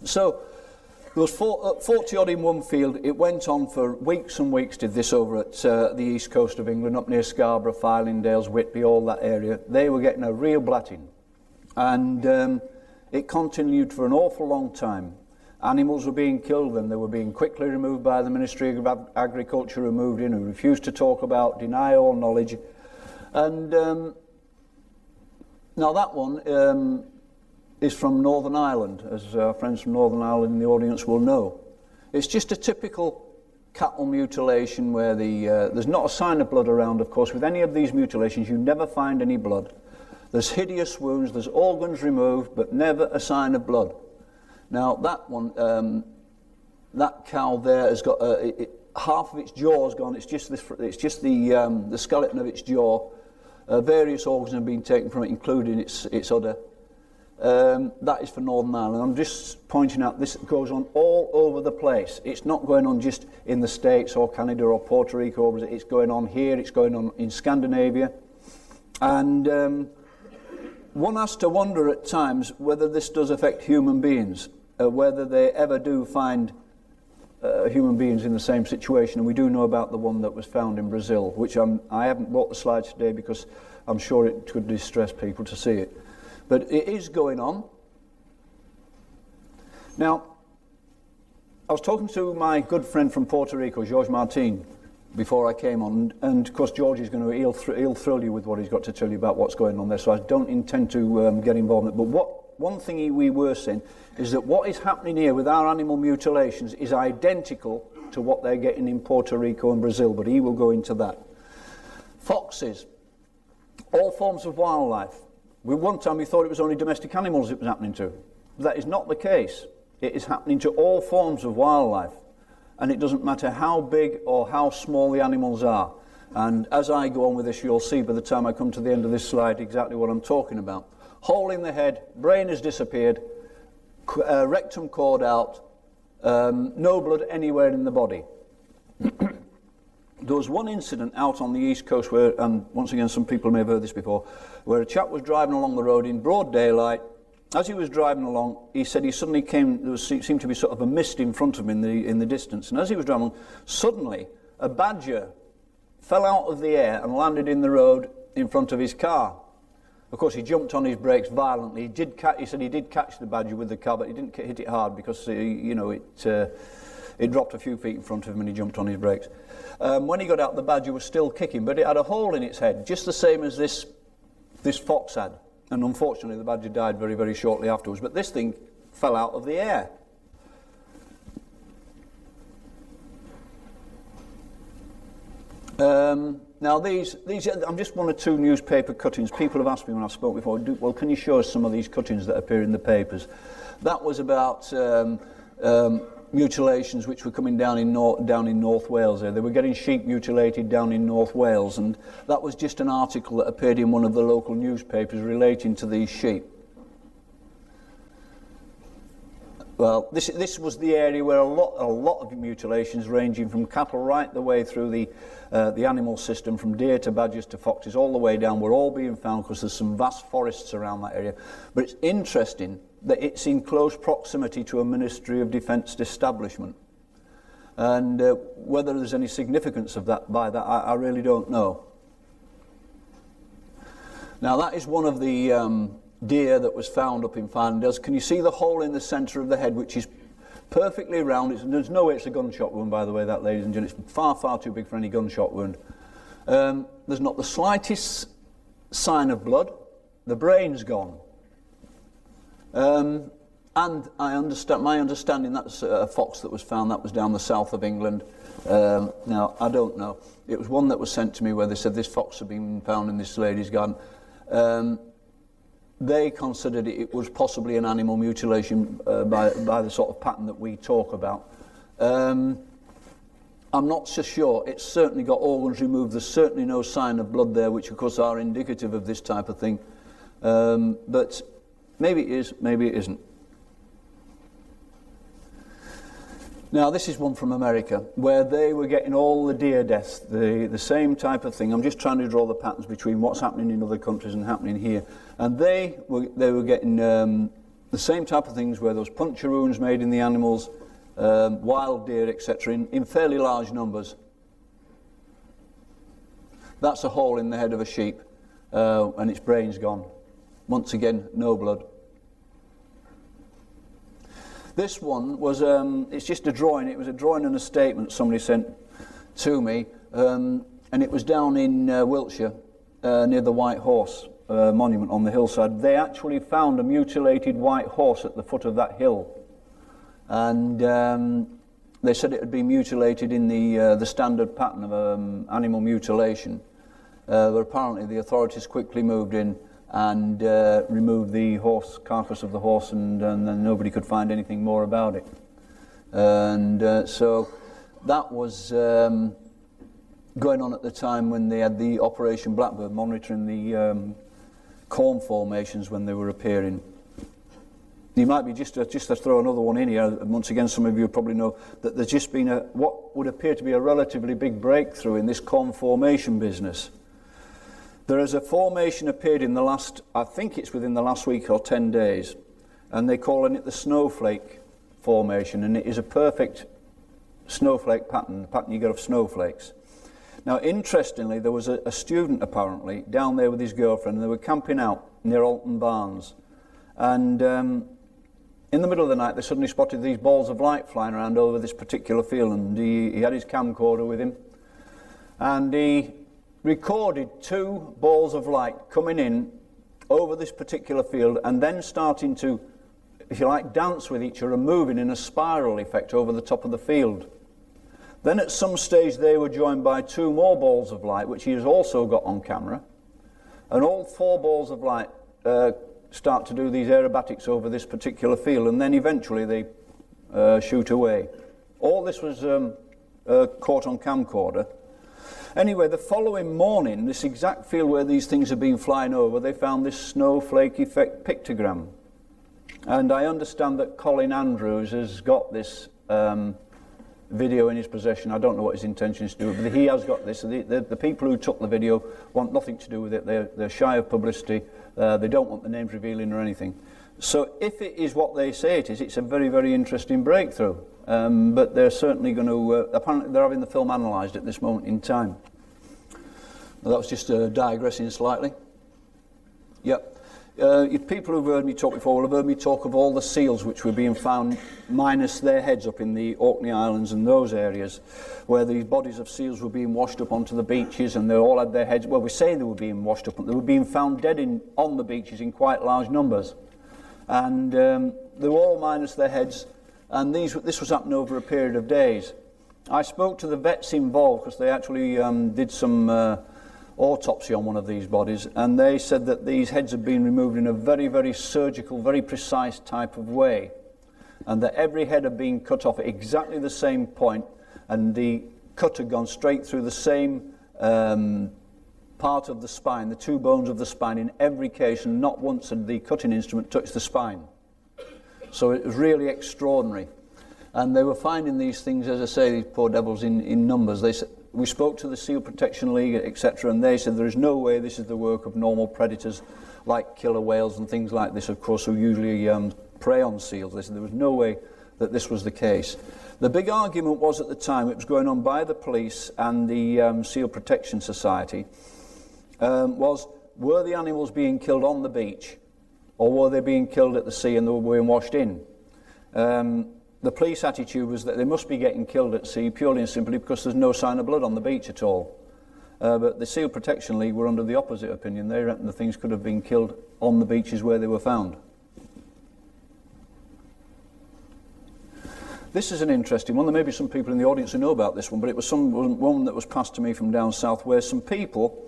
So there was 40 odd in one field. It went on for weeks and weeks, did this over at the east coast of England, up near Scarborough, Fylingdales, Whitby, all that area. They were getting a real blatting. And it continued for an awful long time. Animals were being killed and they were being quickly removed by the Ministry of Agriculture, who moved in, who refused to talk about, deny all knowledge. And now that one is from Northern Ireland, as our friends from Northern Ireland in the audience will know. It's just a typical cattle mutilation where there's not a sign of blood around, of course. With any of these mutilations, you never find any blood. There's hideous wounds, there's organs removed, but never a sign of blood. Now that one, that cow there has got half of its jaw's gone. It's just the skeleton of its jaw. Various organs have been taken from it, including its udder. That is for Northern Ireland. I'm just pointing out this goes on all over the place. It's not going on just in the States or Canada or Puerto Rico. It's going on here. It's going on in Scandinavia, and one has to wonder at times whether this does affect human beings, whether they ever do find human beings in the same situation. And we do know about the one that was found in Brazil, which I haven't brought the slides today because I'm sure it could distress people to see it. But it is going on. Now, I was talking to my good friend from Puerto Rico, George Martin, before I came on, and of course George is going to, he'll thrill you with what he's got to tell you about what's going on there, so I don't intend to get involved in it. But one thing we were saying is that what is happening here with our animal mutilations is identical to what they're getting in Puerto Rico and Brazil, but he will go into that. Foxes, all forms of wildlife. One time we thought it was only domestic animals it was happening to. That is not the case. It is happening to all forms of wildlife, and it doesn't matter how big or how small the animals are. And as I go on with this, you'll see by the time I come to the end of this slide exactly what I'm talking about. Hole in the head, brain has disappeared, rectum cord out, no blood anywhere in the body. There was one incident out on the East Coast where, and once again some people may have heard this before, where a chap was driving along the road in broad daylight. As he was driving along, he said he suddenly seemed to be sort of a mist in front of him in the distance. And as he was driving along, suddenly a badger fell out of the air and landed in the road in front of his car. Of course, he jumped on his brakes violently. He said he did catch the badger with the car, but he didn't hit it hard because it dropped a few feet in front of him and he jumped on his brakes. When he got out, the badger was still kicking, but it had a hole in its head, just the same as this fox had. And unfortunately, the badger died very, very shortly afterwards. But this thing fell out of the air. Now these I'm just one or two newspaper cuttings. People have asked me when I've spoken before, well, can you show us some of these cuttings that appear in the papers? That was about mutilations which were coming down in North Wales there. They were getting sheep mutilated down in North Wales, and that was just an article that appeared in one of the local newspapers relating to these sheep. Well, this was the area where a lot of mutilations, ranging from cattle right the way through the animal system, from deer to badgers to foxes, all the way down, were all being found because there's some vast forests around that area. But it's interesting that it's in close proximity to a Ministry of Defence establishment. And whether there's any significance of that by that, I really don't know. Now that is one of the deer that was found up in Finders. Can you see the hole in the centre of the head, which is perfectly round? There's no way it's a gunshot wound, by the way, that, ladies and gentlemen. It's far, far too big for any gunshot wound. There's not the slightest sign of blood. The brain's gone. And my understanding, that's a fox that was found. That was down the south of England. Now, I don't know. It was one that was sent to me where they said this fox had been found in this lady's garden. They considered it was possibly an animal mutilation by the sort of pattern that we talk about. I'm not so sure. It's certainly got organs removed. There's certainly no sign of blood there, which of course are indicative of this type of thing. But maybe it is, maybe it isn't. Now this is one from America, where they were getting all the deer deaths, the same type of thing. I'm just trying to draw the patterns between what's happening in other countries and happening here. And they were getting the same type of things, where there was puncture wounds made in the animals, wild deer, etc., in fairly large numbers. That's a hole in the head of a sheep, and its brain's gone. Once again, no blood. This one was, it's just a drawing. It was a drawing and a statement somebody sent to me, and it was down in Wiltshire, near the White Horse monument on the hillside. They actually found a mutilated white horse at the foot of that hill, and they said it had been mutilated in the standard pattern of animal mutilation. But apparently the authorities quickly moved in and removed the carcass of the horse, and then nobody could find anything more about it. And so that was going on at the time when they had the Operation Blackbird, monitoring the corn formations when they were appearing. You might be, just to throw another one in here, once again some of you probably know that there's just been what would appear to be a relatively big breakthrough in this corn formation business. There is a formation appeared in the last, I think it's within the last week or 10 days, and they're calling it the snowflake formation, and it is a perfect snowflake pattern, the pattern you get of snowflakes. Now, interestingly, there was a student apparently down there with his girlfriend, and they were camping out near Alton Barns, and in the middle of the night they suddenly spotted these balls of light flying around over this particular field, and he had his camcorder with him, and he recorded 2 balls of light coming in over this particular field and then starting to, if you like, dance with each other and moving in a spiral effect over the top of the field. Then at some stage they were joined by 2 more balls of light, which he has also got on camera, and all 4 balls of light start to do these aerobatics over this particular field, and then eventually they shoot away. All this was caught on camcorder. Anyway, the following morning, this exact field where these things have been flying over, they found this snowflake effect pictogram. And I understand that Colin Andrews has got this video in his possession. I don't know what his intention is to do, but he has got this. The people who took the video want nothing to do with it. They're shy of publicity. They don't want the names revealing or anything. So if it is what they say it is, it's a very, very interesting breakthrough. But they're certainly going to, apparently they're having the film analysed at this moment in time. Well, that was just digressing slightly. Yep. People who've heard me talk before will have heard me talk of all the seals which were being found minus their heads up in the Orkney Islands and those areas where the bodies of seals were being washed up onto the beaches, and they all had their heads, well, we say they were being washed up, they were being found dead on the beaches in quite large numbers. And they were all minus their heads, and this was happening over a period of days. I spoke to the vets involved because they actually did some autopsy on one of these bodies, and they said that these heads had been removed in a very, very surgical, very precise type of way, and that every head had been cut off at exactly the same point, and the cut had gone straight through the same part of the spine, the 2 bones of the spine in every case, and not once had the cutting instrument touched the spine. So it was really extraordinary. And they were finding these things, as I say, these poor devils, in numbers. They said, we spoke to the Seal Protection League, etc., and they said there is no way this is the work of normal predators like killer whales and things like this, of course, who usually prey on seals. They said there was no way that this was the case. The big argument was at the time, it was going on by the police and the Seal Protection Society, was, were the animals being killed on the beach, or were they being killed at the sea and they were being washed in? The police attitude was that they must be getting killed at sea purely and simply because there's no sign of blood on the beach at all. But the Seal Protection League were under the opposite opinion. They reckoned the things could have been killed on the beaches where they were found. This is an interesting one. There may be some people in the audience who know about this one, but it was one that was passed to me from down south where some people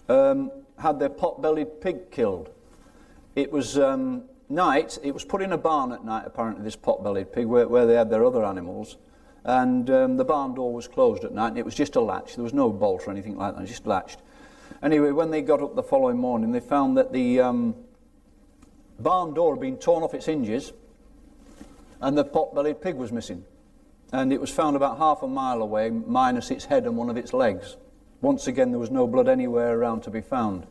had their pot-bellied pig killed. It was night, it was put in a barn at night, apparently, this pot-bellied pig, where they had their other animals, and the barn door was closed at night, and it was just a latch. There was no bolt or anything like that, it was just latched. Anyway, when they got up the following morning, they found that the barn door had been torn off its hinges, and the pot-bellied pig was missing. And it was found about half a mile away, minus its head and one of its legs. Once again, there was no blood anywhere around to be found.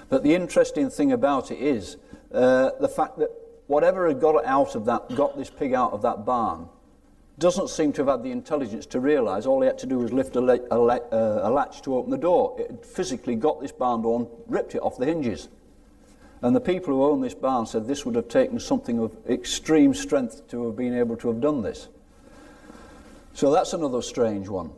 But the interesting thing about it is the fact that whatever had got this pig out of that barn doesn't seem to have had the intelligence to realise all he had to do was lift a latch to open the door. It had physically got this barn door and ripped it off the hinges. And the people who own this barn said this would have taken something of extreme strength to have been able to have done this. So that's another strange one.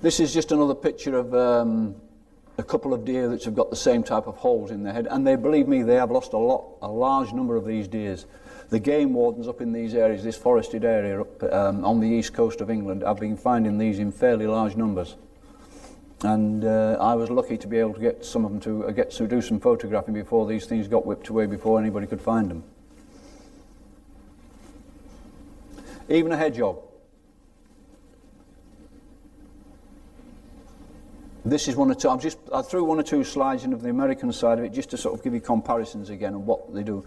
This is just another picture of a couple of deer that have got the same type of holes in their head, and they, believe me, they have lost a large number of these deers. The game wardens up in these areas, this forested area up on the east coast of England, have been finding these in fairly large numbers. And I was lucky to be able to get some of them to get to do some photographing before these things got whipped away, before anybody could find them. Even a hedgehog. This is one or two. I threw one or two slides in of the American side of it just to sort of give you comparisons again of what they do.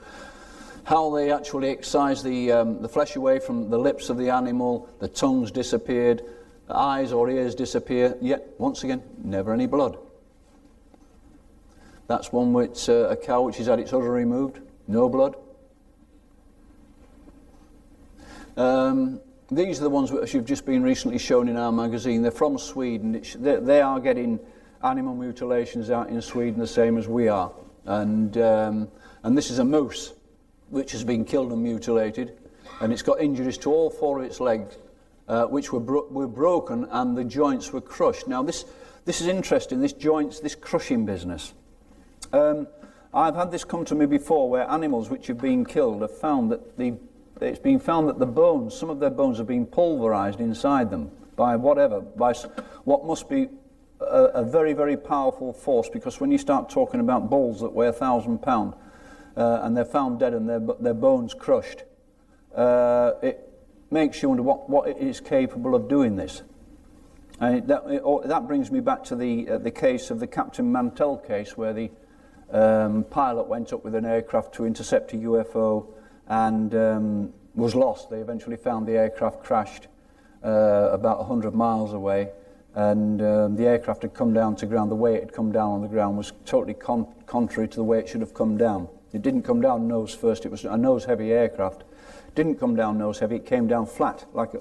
How they actually excise the flesh away from the lips of the animal, the tongues disappeared, the eyes or ears disappear, yet, once again, never any blood. That's one with a cow which has had its udder removed, no blood. These are the ones which have just been recently shown in our magazine. They're from Sweden. They are getting animal mutilations out in Sweden the same as we are. And this is a moose which has been killed and mutilated, and it's got injuries to all four of its legs, which were broken, and the joints were crushed. Now this is interesting, this crushing business. I've had this come to me before, where animals which have been killed have found that it's been found that the bones, some of their bones have been pulverized inside them by what must be a very, very powerful force, because when you start talking about bulls that weigh 1,000 pounds and they're found dead and their bones crushed, it makes you wonder what it is capable of doing this. And that brings me back to the case of the Captain Mantell case, where the pilot went up with an aircraft to intercept a UFO and was lost. They eventually found the aircraft crashed about 100 miles away, and the aircraft had come down to ground. The way it had come down on the ground was totally contrary to the way it should have come down. It didn't come down nose first. It was a nose-heavy aircraft. It didn't come down nose-heavy. It came down flat, like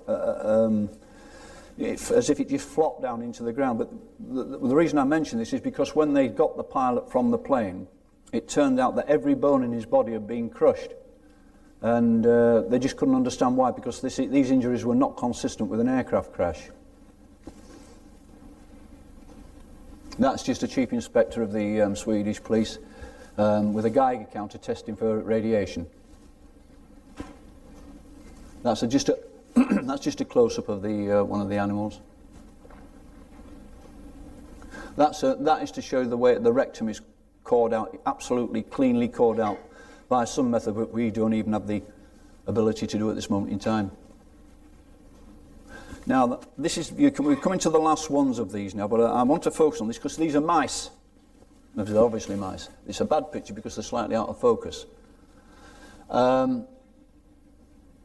as if it just flopped down into the ground. But the reason I mention this is because when they got the pilot from the plane, it turned out that every bone in his body had been crushed. And they just couldn't understand why, because these injuries were not consistent with an aircraft crash. That's just a chief inspector of the Swedish police with a Geiger counter testing for radiation. That's just a close-up of the one of the animals. That is to show the way the rectum is cored out, absolutely cleanly cored out, by some method that we don't even have the ability to do at this moment in time. Now, we're coming to the last ones of these now, but I want to focus on this because these are mice. They're obviously mice. It's a bad picture because they're slightly out of focus.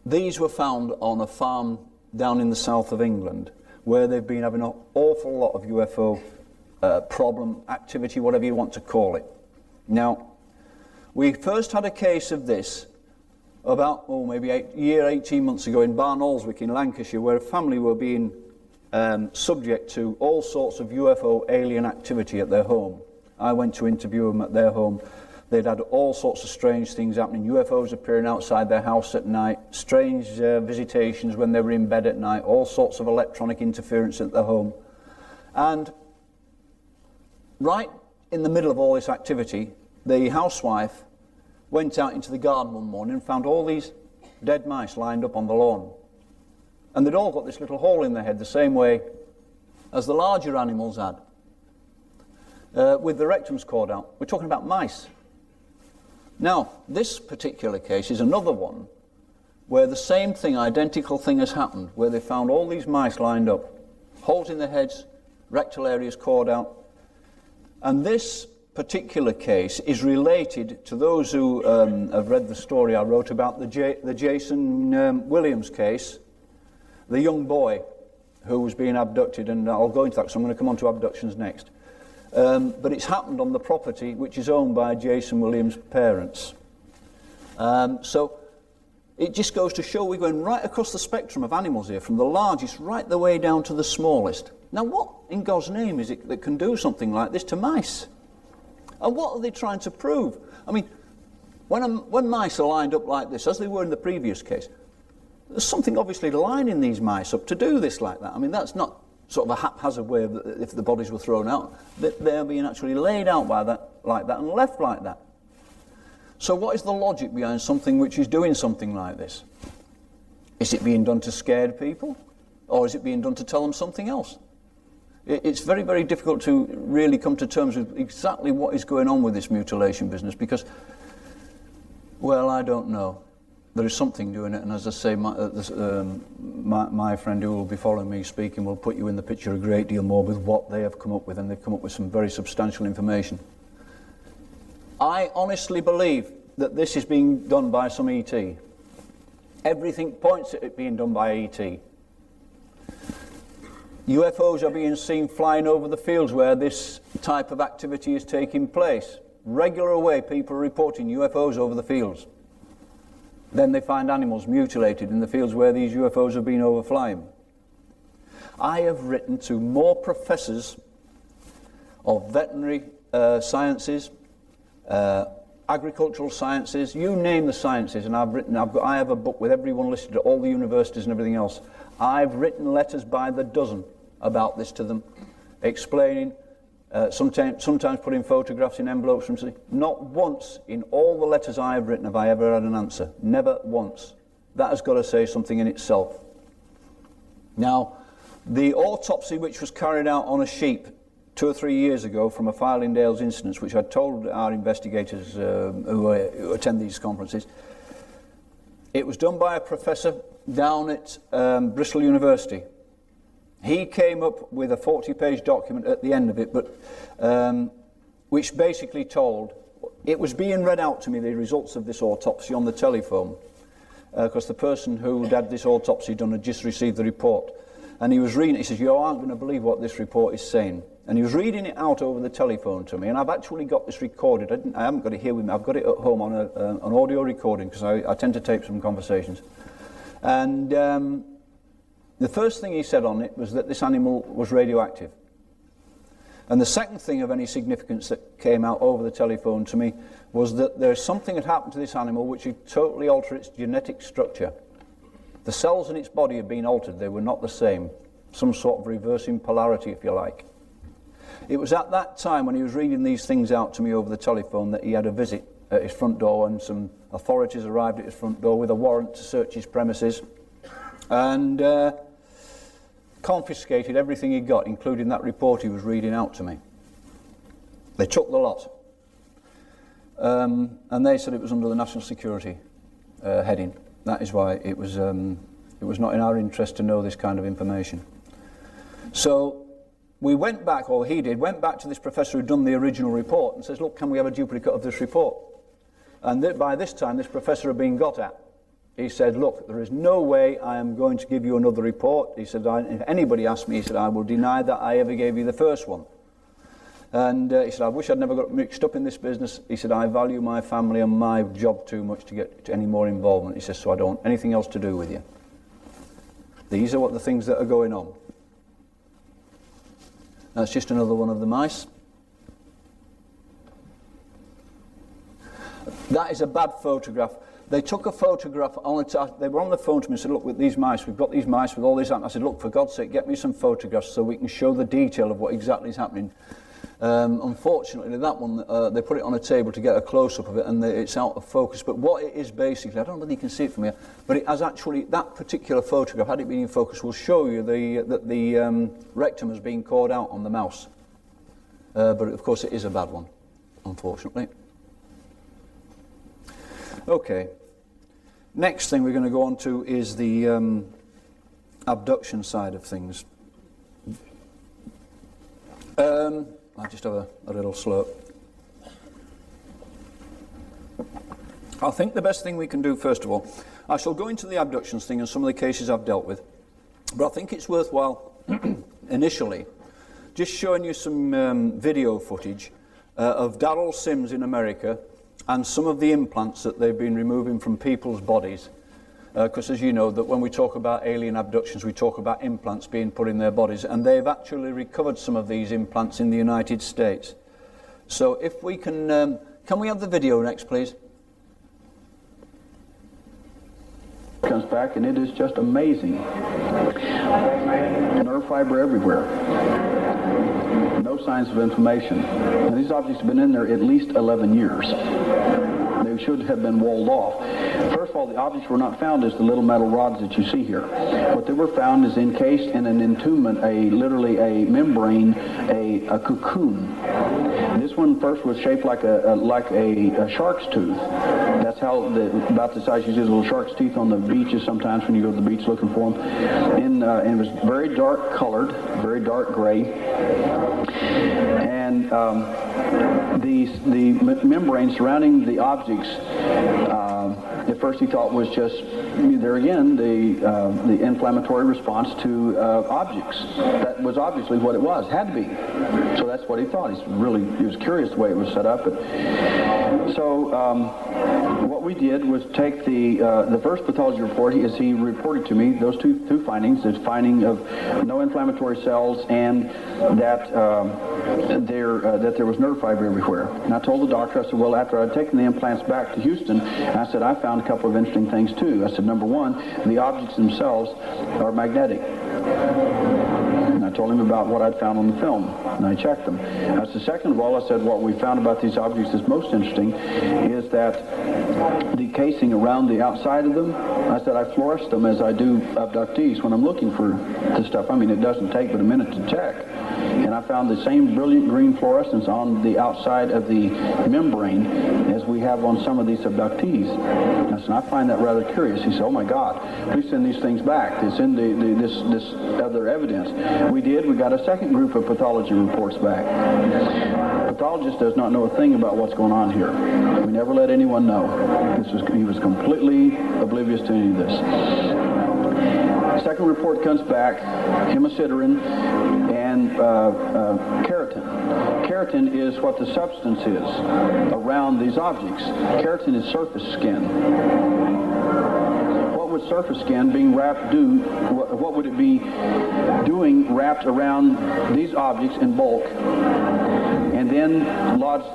These were found on a farm down in the south of England, where they've been having an awful lot of UFO problem activity, whatever you want to call it. Now, we first had a case of this about, maybe 18 months ago in Barnoldswick in Lancashire, where a family were being subject to all sorts of UFO alien activity at their home. I went to interview them at their home. They'd had all sorts of strange things happening, UFOs appearing outside their house at night, strange visitations when they were in bed at night, all sorts of electronic interference at their home. And right in the middle of all this activity, the housewife went out into the garden one morning and found all these dead mice lined up on the lawn. And they'd all got this little hole in their head, the same way as the larger animals had, with the rectums cored out. We're talking about mice. Now, this particular case is another one where the same thing, identical thing has happened, where they found all these mice lined up, holes in their heads, rectal areas cored out. And this particular case is related to those who have read the story I wrote about the Jason Williams case, the young boy who was being abducted, and I'll go into that because I'm going to come on to abductions next. But it's happened on the property which is owned by Jason Williams' parents. So it just goes to show we're going right across the spectrum of animals here, from the largest right the way down to the smallest. Now what in God's name is it that can do something like this to mice? And what are they trying to prove? I mean, when mice are lined up like this, as they were in the previous case, there's something obviously lining these mice up to do this like that. I mean, that's not sort of a haphazard way of if the bodies were thrown out. They're being actually laid out like that and left like that. So what is the logic behind something which is doing something like this? Is it being done to scare people? Or is it being done to tell them something else? It's very, very difficult to really come to terms with exactly what is going on with this mutilation business because, well, I don't know. There is something doing it, and as I say, my friend who will be following me speaking will put you in the picture a great deal more with what they have come up with, and they've come up with some very substantial information. I honestly believe that this is being done by some ET. Everything points at it being done by ET. UFOs are being seen flying over the fields where this type of activity is taking place. Regular way, people are reporting UFOs over the fields. Then they find animals mutilated in the fields where these UFOs have been overflying. I have written to more professors of veterinary sciences, agricultural sciences, you name the sciences, and I have a book with everyone listed at all the universities and everything else. I've written letters by the dozen about this to them, explaining, sometimes putting photographs in envelopes from. Not once in all the letters I have written have I ever had an answer. Never once. That has got to say something in itself. Now, the autopsy which was carried out on a sheep 2 or 3 years ago from a Filingdales incident, which I told our investigators who attend these conferences, it was done by a professor down at Bristol University. He came up with a 40-page document at the end of it, but which basically told, it was being read out to me, the results of this autopsy on the telephone, because the person who had this autopsy done had just received the report. And he was reading it, he says, you aren't going to believe what this report is saying. And he was reading it out over the telephone to me, and I've actually got this recorded. I haven't got it here with me, I've got it at home on an audio recording, because I tend to tape some conversations. And the first thing he said on it was that this animal was radioactive. And the second thing of any significance that came out over the telephone to me was that there's something had happened to this animal which had totally altered its genetic structure. The cells in its body had been altered, they were not the same. Some sort of reversing polarity, if you like. It was at that time when he was reading these things out to me over the telephone that he had a visit at his front door, and some authorities arrived at his front door with a warrant to search his premises and confiscated everything he got, including that report he was reading out to me. They took the lot. And they said it was under the national security heading. That is why it was not in our interest to know this kind of information. So we went back, or he did, went back to this professor who'd done the original report and says, look, can we have a duplicate of this report? And by this time, this professor had been got at. He said, look, there is no way I am going to give you another report. He said, if anybody asks me, he said, I will deny that I ever gave you the first one. And he said, I wish I'd never got mixed up in this business. He said, I value my family and my job too much to get any more involvement. He says, so I don't want anything else to do with you. These are what the things that are going on. That's just another one of the mice. That is a bad photograph. They took a photograph, they were on the phone to me and said, look, with these mice, we've got these mice with all these. I said, look, for God's sake, get me some photographs so we can show the detail of what exactly is happening. Unfortunately, that one, they put it on a table to get a close-up of it, and it's out of focus. But what it is basically, I don't know whether you can see it from here, but it has actually, that particular photograph, had it been in focus, will show you that the rectum has been cored out on the mouse. But of course it is a bad one, unfortunately. Okay, next thing we're going to go on to is the abduction side of things. I just have a little slurp. I think the best thing we can do, first of all, I shall go into the abductions thing and some of the cases I've dealt with, but I think it's worthwhile initially just showing you some video footage of Darrell Sims in America and some of the implants that they've been removing from people's bodies. Because as you know, that when we talk about alien abductions, we talk about implants being put in their bodies, and they've actually recovered some of these implants in the United States. So if we can we have the video next, please? Comes back and it is just amazing. Nerve fiber everywhere. No signs of inflammation. And these objects have been in there at least 11 years. They should have been walled off. First of all, the objects were not found as the little metal rods that you see here. What they were found is encased in an entombment, literally a membrane, a cocoon. This one first was shaped like a shark's tooth. That's how about the size you see the little shark's teeth on the beaches sometimes when you go to the beach looking for them. And it was very dark colored, very dark gray. And the membrane surrounding the objects, at first he thought was just, there again, the inflammatory response to objects. That was obviously what it was, had to be. So that's what he thought. He was curious the way it was set up. What we did was take the first pathology report. He reported to me those two findings: the finding of no inflammatory cells and that there was nerve fiber everywhere. And I told the doctor, I said, well, after I'd taken the implants back to Houston, I said, I found a couple of interesting things too. I said, number one, the objects themselves are magnetic. And I told him about what I'd found on the film, and I checked them. I said, second of all, I said, what we found about these objects that's most interesting is that the casing around the outside of them, I said, I fluoresce them as I do abductees when I'm looking for the stuff. I mean, it doesn't take but a minute to check. And I found the same brilliant green fluorescence on the outside of the membrane as we have on some of these abductees. I said, I find that rather curious. He said, oh my God, please send these things back. It's in this other evidence. We did. We got a second group of pathology reports back. The pathologist does not know a thing about what's going on here. We never let anyone know. He was completely oblivious to any of this. Second report comes back, hemosiderin and keratin. Keratin is what the substance is around these objects. Keratin is surface skin. What would surface skin being wrapped do? What would it be doing wrapped around these objects in bulk and then lodged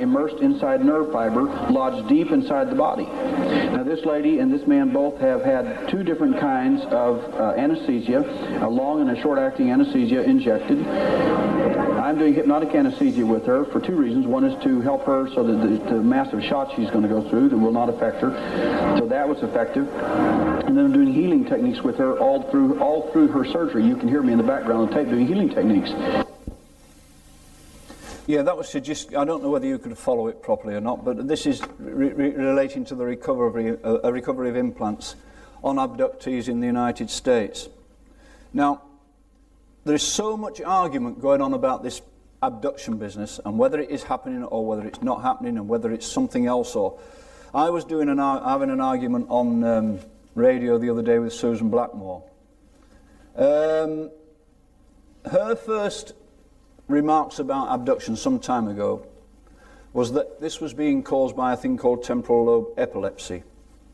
immersed inside nerve fiber, lodged deep inside the body? Now this lady and this man both have had two different kinds of anesthesia, a long and a short-acting anesthesia injected. I'm doing hypnotic anesthesia with her for two reasons. One is to help her so that the massive shot she's going to go through that will not affect her. So that was effective. And then I'm doing healing techniques with her all through her surgery. You can hear me in the background on the tape doing healing techniques. Yeah, that was I don't know whether you could follow it properly or not, but this is relating to the recovery of implants on abductees in the United States. Now, there is so much argument going on about this abduction business and whether it is happening or whether it's not happening and whether it's something else. Or I was having an argument on radio the other day with Susan Blackmore. Her first remarks about abduction some time ago was that this was being caused by a thing called temporal lobe epilepsy.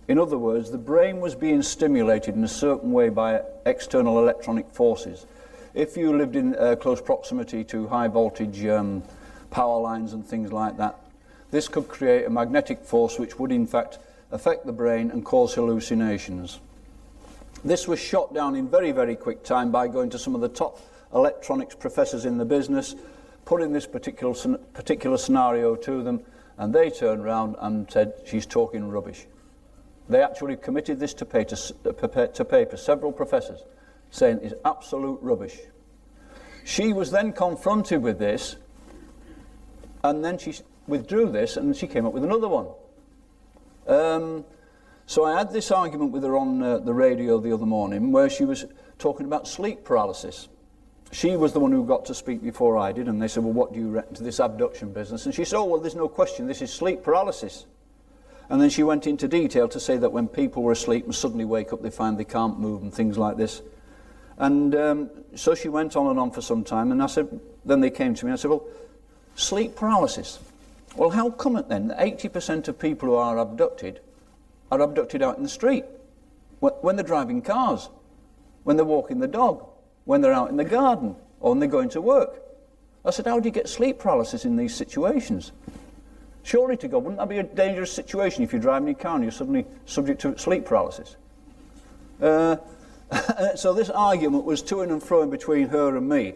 In other words, the brain was being stimulated in a certain way by external electronic forces. If you lived in close proximity to high voltage power lines and things like that, this could create a magnetic force which would in fact affect the brain and cause hallucinations. This was shot down in very, very quick time by going to some of the top electronics professors in the business, putting this particular scenario to them, and they turned around and said, she's talking rubbish. They actually committed this to paper, several professors, saying it's absolute rubbish. She was then confronted with this, and then she withdrew this, and she came up with another one. So I had this argument with her on the radio the other morning, where she was talking about sleep paralysis. She was the one who got to speak before I did, and they said, well, what do you reckon to this abduction business? And she said, oh, well, there's no question, this is sleep paralysis. And then she went into detail to say that when people were asleep and suddenly wake up, they find they can't move and things like this. And so she went on and on for some time, and I said, then they came to me and I said, well, sleep paralysis. Well, how come it then that 80% of people who are abducted out in the street, when they're driving cars, when they're walking the dog, when they're out in the garden, or when they're going to work? I said, how do you get sleep paralysis in these situations? Surely to God, wouldn't that be a dangerous situation if you're driving your car and you're suddenly subject to sleep paralysis? So this argument was to and fro between her and me.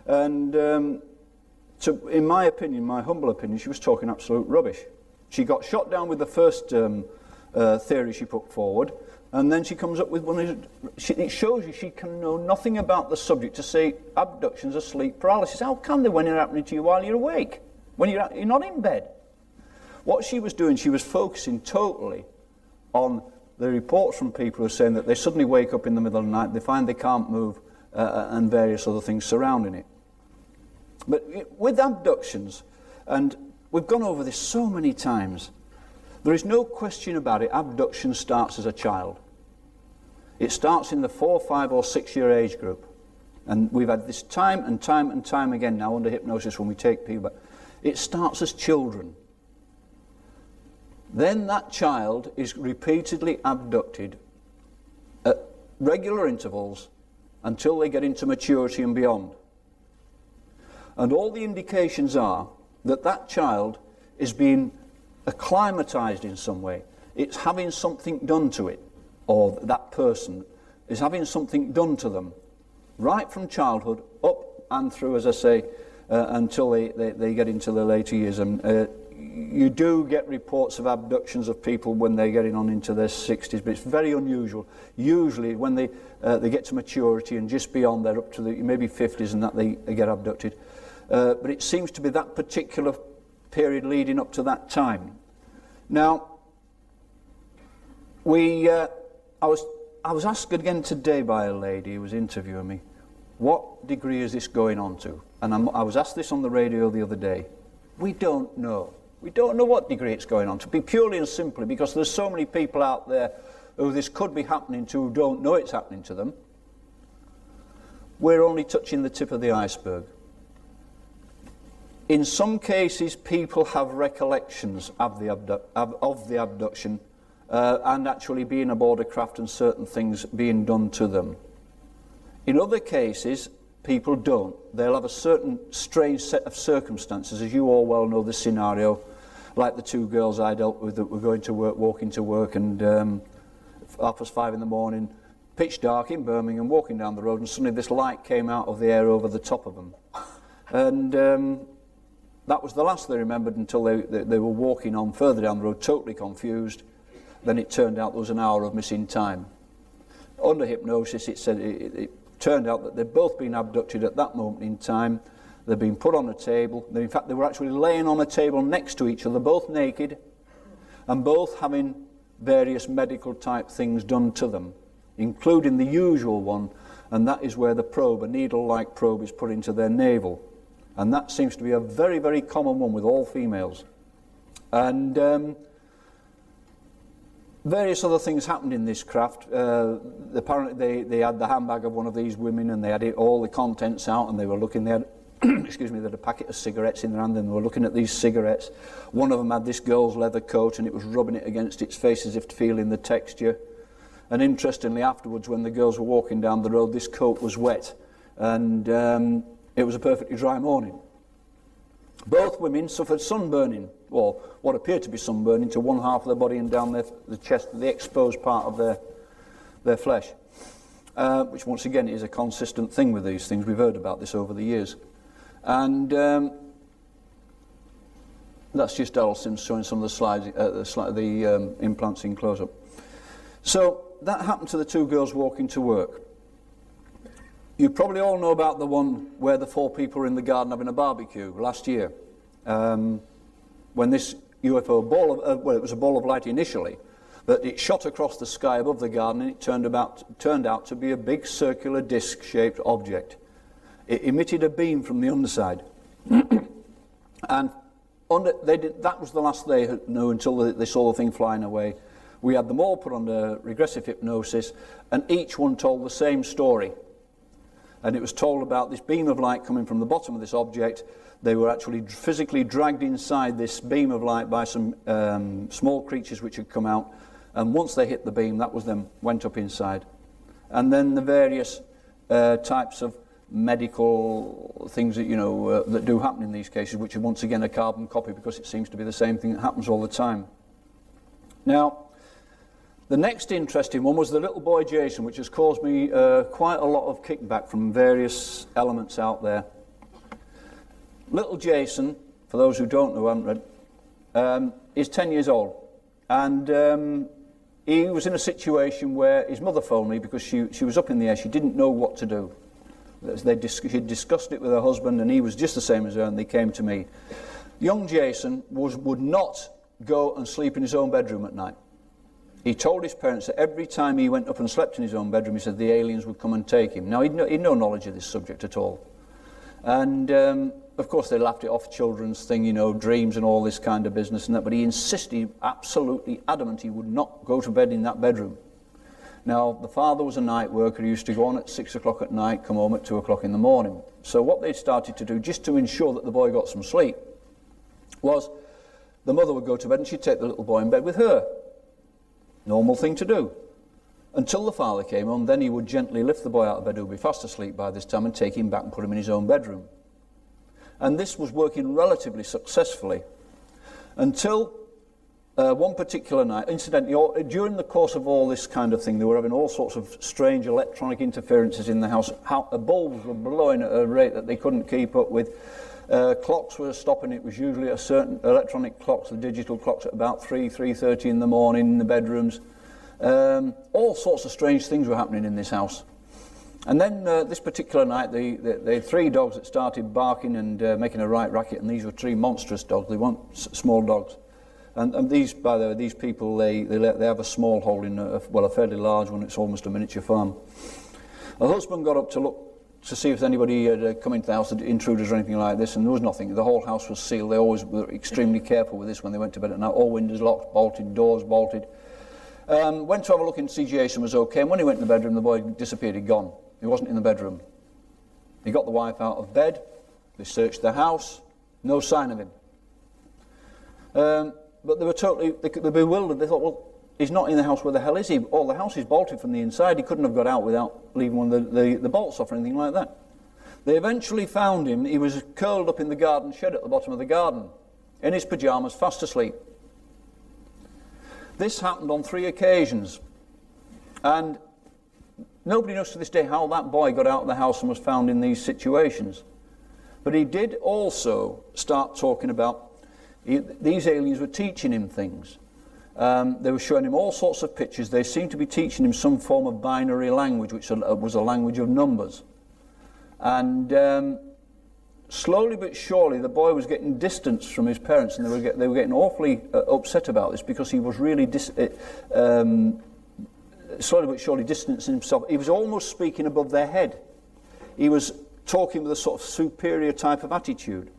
And in my opinion, my humble opinion, she was talking absolute rubbish. She got shot down with the first theory she put forward, and then she comes up with one of it shows you she can know nothing about the subject to say abductions are sleep paralysis. How can they when they're happening to you while you're awake? When you're not in bed? What she was doing, she was focusing totally on the reports from people who are saying that they suddenly wake up in the middle of the night, they find they can't move, and various other things surrounding it. But with abductions, and we've gone over this so many times, there is no question about it, abduction starts as a child. It starts in the 4, 5 or 6 year age group. And we've had this time and time and time again now under hypnosis when we take people back. It starts as children. Then that child is repeatedly abducted at regular intervals until they get into maturity and beyond. And all the indications are that that child is being acclimatized in some way. It's having something done to it, or that person is having something done to them, right from childhood up and through, as I say, until they get into the later years. And you do get reports of abductions of people when they're getting on into their 60s, but it's very unusual. Usually when they get to maturity and just beyond, they're up to the maybe 50s and that they get abducted. But it seems to be that particular period leading up to that time. Now, I was asked again today by a lady who was interviewing me, what degree is this going on to? And I was asked this on the radio the other day. We don't know. We don't know what degree it's going on to, be purely and simply because there's so many people out there who this could be happening to who don't know it's happening to them. We're only touching the tip of the iceberg. In some cases, people have recollections of the abduction and actually being aboard a craft and certain things being done to them. In other cases, people don't. They'll have a certain strange set of circumstances, as you all well know the scenario, like the two girls I dealt with that were going to work, walking to work, and 5:30 in the morning, pitch dark in Birmingham, walking down the road, and suddenly this light came out of the air over the top of them. And that was the last they remembered until they were walking on further down the road, totally confused. Then it turned out there was an hour of missing time. Under hypnosis, it said it turned out that they'd both been abducted at that moment in time. They'd been put on a table. In fact, they were actually laying on a table next to each other, both naked, and both having various medical type things done to them, including the usual one, and that is where the probe, a needle-like probe, is put into their navel. And that seems to be a very, very common one with all females. And various other things happened in this craft. Apparently they had the handbag of one of these women and they had all the contents out and they were looking, they had excuse me, they had a packet of cigarettes in their hand and they were looking at these cigarettes. One of them had this girl's leather coat and it was rubbing it against its face as if feeling the texture. And interestingly, afterwards, when the girls were walking down the road, this coat was wet and it was a perfectly dry morning. Both women suffered sunburning, or what appeared to be sunburning, to one half of their body and down the chest, the exposed part of their flesh, which once again is a consistent thing with these things. We've heard about this over the years. And that's just Darrell Sims showing some of the slides, the implants in close-up. So that happened to the two girls walking to work. You probably all know about the one where the 4 people were in the garden having a barbecue last year. When this UFO ball of, well, it was a ball of light initially, but it shot across the sky above the garden and it turned out to be a big circular disc-shaped object. It emitted a beam from the underside. And that was the last they knew until they saw the thing flying away. We had them all put under regressive hypnosis and each one told the same story. And it was told about this beam of light coming from the bottom of this object. They were actually physically dragged inside this beam of light by some small creatures which had come out. And once they hit the beam, that was them, went up inside. And then the various types of medical things that, that do happen in these cases, which are once again a carbon copy because it seems to be the same thing that happens all the time. Now, the next interesting one was the little boy Jason, which has caused me quite a lot of kickback from various elements out there. Little Jason, for those who don't know, haven't read, is 10 years old. And he was in a situation where his mother phoned me because she was up in the air. She didn't know what to do. She'd discussed it with her husband, and he was just the same as her, and they came to me. Young Jason would not go and sleep in his own bedroom at night. He told his parents that every time he went up and slept in his own bedroom, he said the aliens would come and take him. Now, he'd no knowledge of this subject at all. And, of course, they laughed it off, children's thing, you know, dreams and all this kind of business and that, but he insisted, absolutely adamant, he would not go to bed in that bedroom. Now, the father was a night worker. He used to go on at 6 o'clock at night, come home at 2 o'clock in the morning. So what they started to do, just to ensure that the boy got some sleep, was the mother would go to bed and she'd take the little boy in bed with her. Normal thing to do. Until the father came home, then he would gently lift the boy out of bed, who would be fast asleep by this time, and take him back and put him in his own bedroom. And this was working relatively successfully until one particular night. Incidentally, during the course of all this kind of thing, they were having all sorts of strange electronic interferences in the house. Bulbs were blowing at a rate that they couldn't keep up with. Clocks were stopping. It was usually a certain electronic clocks, the digital clocks, at about 3:30 in the morning in the bedrooms. All sorts of strange things were happening in this house. And then this particular night, the three dogs that started barking and making a right racket, and these were three monstrous dogs. They weren't small dogs. And these, by the way, these people, they have a small hole in a fairly large one. It's almost a miniature farm. The husband got up to look to see if anybody had come into the house, intruders or anything like this, and there was nothing. The whole house was sealed. They always were extremely careful with this when they went to bed at night. All windows locked, bolted, doors bolted. Went to have a look and see Jason was okay, and when he went in the bedroom, the boy disappeared. He'd gone. He wasn't in the bedroom. He got the wife out of bed. They searched the house. No sign of him. But they were bewildered. They thought, well, he's not in the house. Where the hell is he? Oh, the house is bolted from the inside. He couldn't have got out without leaving one of the bolts off or anything like that. They eventually found him. He was curled up in the garden shed at the bottom of the garden, in his pyjamas, fast asleep. This happened on 3 occasions. And nobody knows to this day how that boy got out of the house and was found in these situations. But he did also start talking about these aliens were teaching him things. They were showing him all sorts of pictures. They seemed to be teaching him some form of binary language, which was a language of numbers. And slowly but surely, the boy was getting distance from his parents, and they were getting awfully upset about this, because he was really slowly but surely distancing himself. He was almost speaking above their head. He was talking with a sort of superior type of attitude.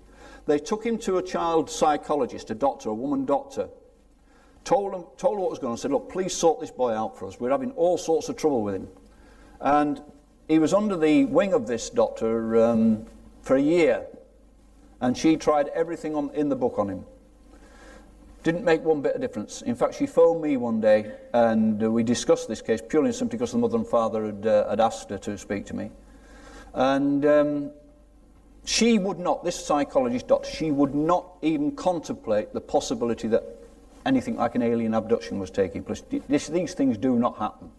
They took him to a child psychologist, a doctor, a woman doctor, told her what was going on, and said, look, please sort this boy out for us. We're having all sorts of trouble with him. And he was under the wing of this doctor for a year, and she tried everything in the book on him. Didn't make one bit of difference. In fact, she phoned me one day, and we discussed this case purely and simply because the mother and father had asked her to speak to me. And she would not, this psychologist doctor, she would not even contemplate the possibility that anything like an alien abduction was taking place. These things do not happen.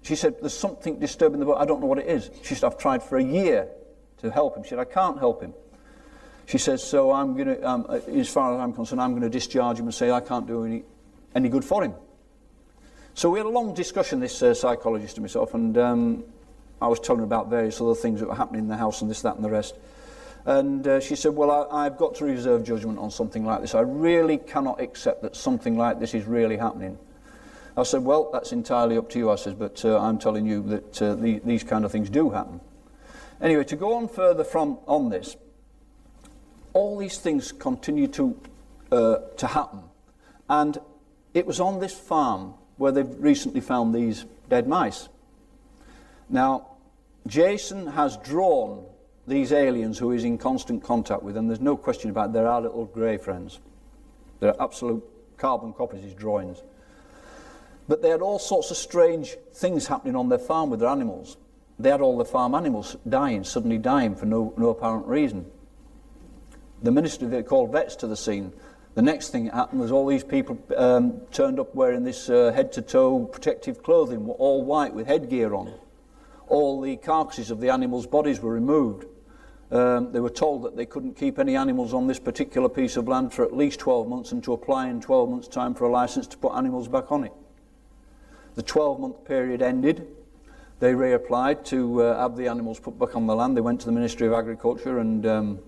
She said, there's something disturbing the boy. I don't know what it is. She said, I've tried for a year to help him. She said, I can't help him. She says, so I'm going to, as far as I'm concerned, I'm going to discharge him and say I can't do any good for him. So we had a long discussion, this psychologist and myself, and I was telling her about various other things that were happening in the house and this, that and the rest. And she said, well, I've got to reserve judgment on something like this. I really cannot accept that something like this is really happening. I said, well, that's entirely up to you, I said, but I'm telling you that these kind of things do happen. Anyway, to go on further on this, all these things continue to happen. And it was on this farm where they've recently found these dead mice. Now, Jason has drawn these aliens who he's in constant contact with, and there's no question about it, they're our little grey friends. They're absolute carbon copies, his drawings. But they had all sorts of strange things happening on their farm with their animals. They had all their farm animals suddenly dying for no apparent reason. The minister, they called vets to the scene. The next thing that happened was all these people turned up wearing this head-to-toe protective clothing, all white with headgear on. All the carcasses of the animals' bodies were removed. They were told that they couldn't keep any animals on this particular piece of land for at least 12 months and to apply in 12 months' time for a license to put animals back on it. The 12-month period ended. They reapplied to have the animals put back on the land. They went to the Ministry of Agriculture and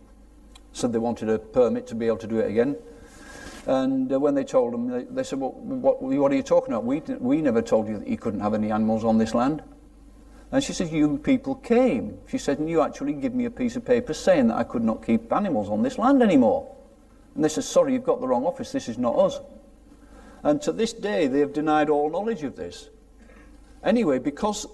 said they wanted a permit to be able to do it again. And when they told them, they said, well, what are you talking about? We never told you that you couldn't have any animals on this land. And she said, you people came. She said, and you actually give me a piece of paper saying that I could not keep animals on this land anymore. And they said, sorry, you've got the wrong office, this is not us. And to this day, they have denied all knowledge of this. Anyway, because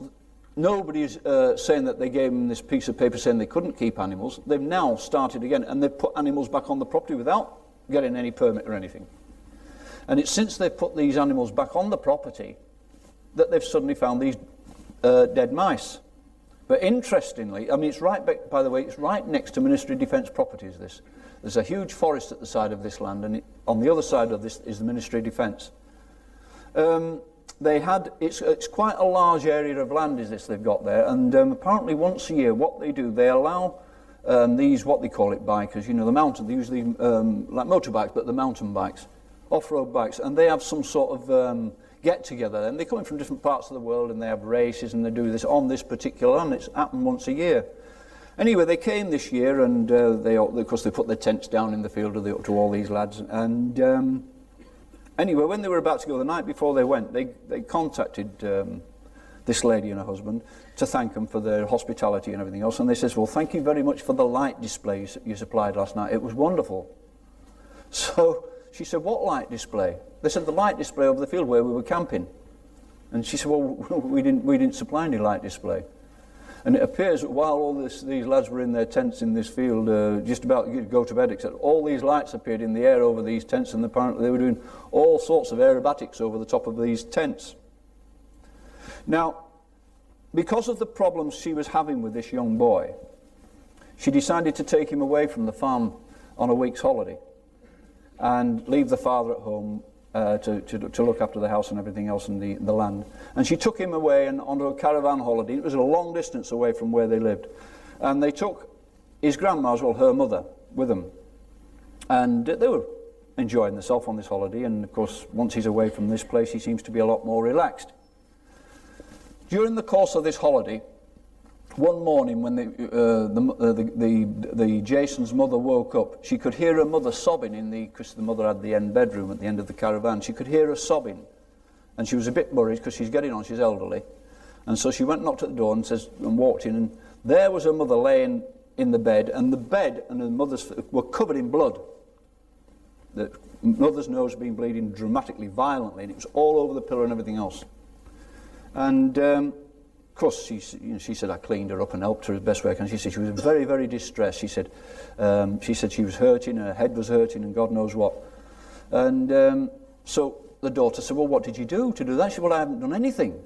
nobody is saying that they gave them this piece of paper saying they couldn't keep animals, they've now started again, and they've put animals back on the property without getting any permit or anything. And it's since they've put these animals back on the property that they've suddenly found these dead mice. But interestingly, I mean, it's right back, by the way, it's right next to Ministry of Defence properties, this. There's a huge forest at the side of this land, and on the other side of this is the Ministry of Defence. It's quite a large area of land is this they've got there, and apparently once a year what they do, they allow these, what they call it, bikers, you know, the mountain, they usually like motorbikes, but the mountain bikes, off-road bikes, and they have some sort of get together, and they come in from different parts of the world, and they have races, and they do this on this particular land. It's happened once a year. Anyway, they came this year, and of course they put their tents down in the field to all these lads, and anyway, when they were about to go, the night before they went, they contacted this lady and her husband to thank them for their hospitality and everything else, and they says, well, thank you very much for the light displays that you supplied last night. It was wonderful. So she said, what light display? They said, the light display over the field where we were camping. And she said, well, we didn't supply any light display. And it appears that while all these lads were in their tents in this field, just about to go to bed, except all these lights appeared in the air over these tents, and apparently they were doing all sorts of aerobatics over the top of these tents. Now, because of the problems she was having with this young boy, she decided to take him away from the farm on a week's holiday and leave the father at home to look after the house and everything else and the land. And she took him away and onto a caravan holiday. It was a long distance away from where they lived. And they took his grandma as well, her mother, with them. And they were enjoying themselves on this holiday. And of course, once he's away from this place, he seems to be a lot more relaxed. During the course of this holiday, one morning when the Jason's mother woke up, she could hear her mother sobbing because the mother had the end bedroom at the end of the caravan. She could hear her sobbing, and she was a bit worried because she's getting on, she's elderly. And so she went and knocked at the door and walked in, and there was her mother laying in the bed, and the bed and her mother's were covered in blood. The mother's nose had been bleeding dramatically, violently, and it was all over the pillow and everything else. And of course, she said I cleaned her up and helped her as best way I can. She said she was very, very distressed. She said she was hurting, her head was hurting, and God knows what. And so the daughter said, well, what did you do to do that? She said, well, I haven't done anything.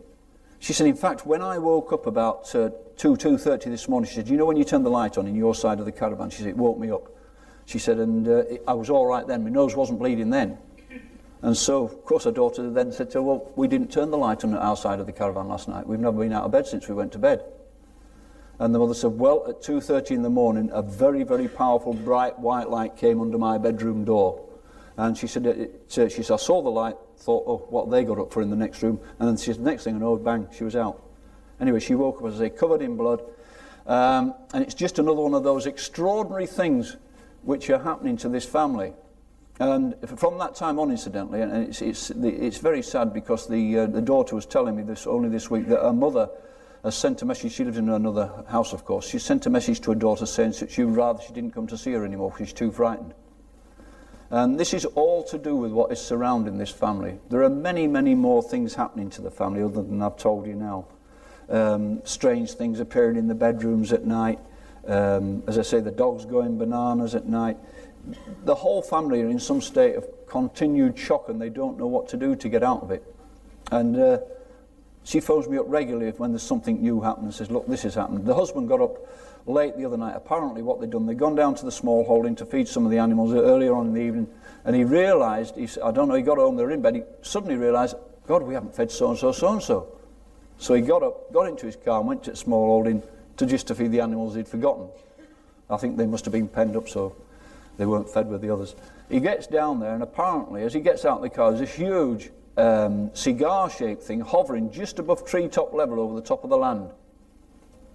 She said, in fact, when I woke up about 2:30 this morning, she said, you know when you turned the light on in your side of the caravan? She said, it woke me up. She said, and I was all right then. My nose wasn't bleeding then. And so, of course, her daughter then said to her, well, we didn't turn the light on at our side of the caravan last night. We've never been out of bed since we went to bed. And the mother said, well, at 2:30 in the morning, a very, very powerful, bright, white light came under my bedroom door. And she said, I saw the light, thought, oh, what they got up for in the next room. And then she said, the next thing I know, bang, she was out. Anyway, she woke up, as I say, covered in blood. And it's just another one of those extraordinary things which are happening to this family. And from that time on, incidentally, and it's very sad because the daughter was telling me this only this week that her mother has sent a message. She lives in another house, of course. She sent a message to her daughter saying that she would rather she didn't come to see her anymore because she's too frightened. And this is all to do with what is surrounding this family. There are many, many more things happening to the family other than I've told you now. Strange things appearing in the bedrooms at night. As I say, the dogs going bananas at night. The whole family are in some state of continued shock and they don't know what to do to get out of it. And she phones me up regularly when there's something new happening and says, look, this has happened. The husband got up late the other night. Apparently what they'd done, they'd gone down to the small holding to feed some of the animals earlier on in the evening, and he realised, I don't know, he got home, they were in bed, he suddenly realised, God, we haven't fed so-and-so, so-and-so. So he got up, got into his car and went to the small holding to feed the animals he'd forgotten. I think they must have been penned up so they weren't fed with the others. He gets down there, and apparently, as he gets out of the car, there's a huge cigar-shaped thing hovering just above treetop level over the top of the land.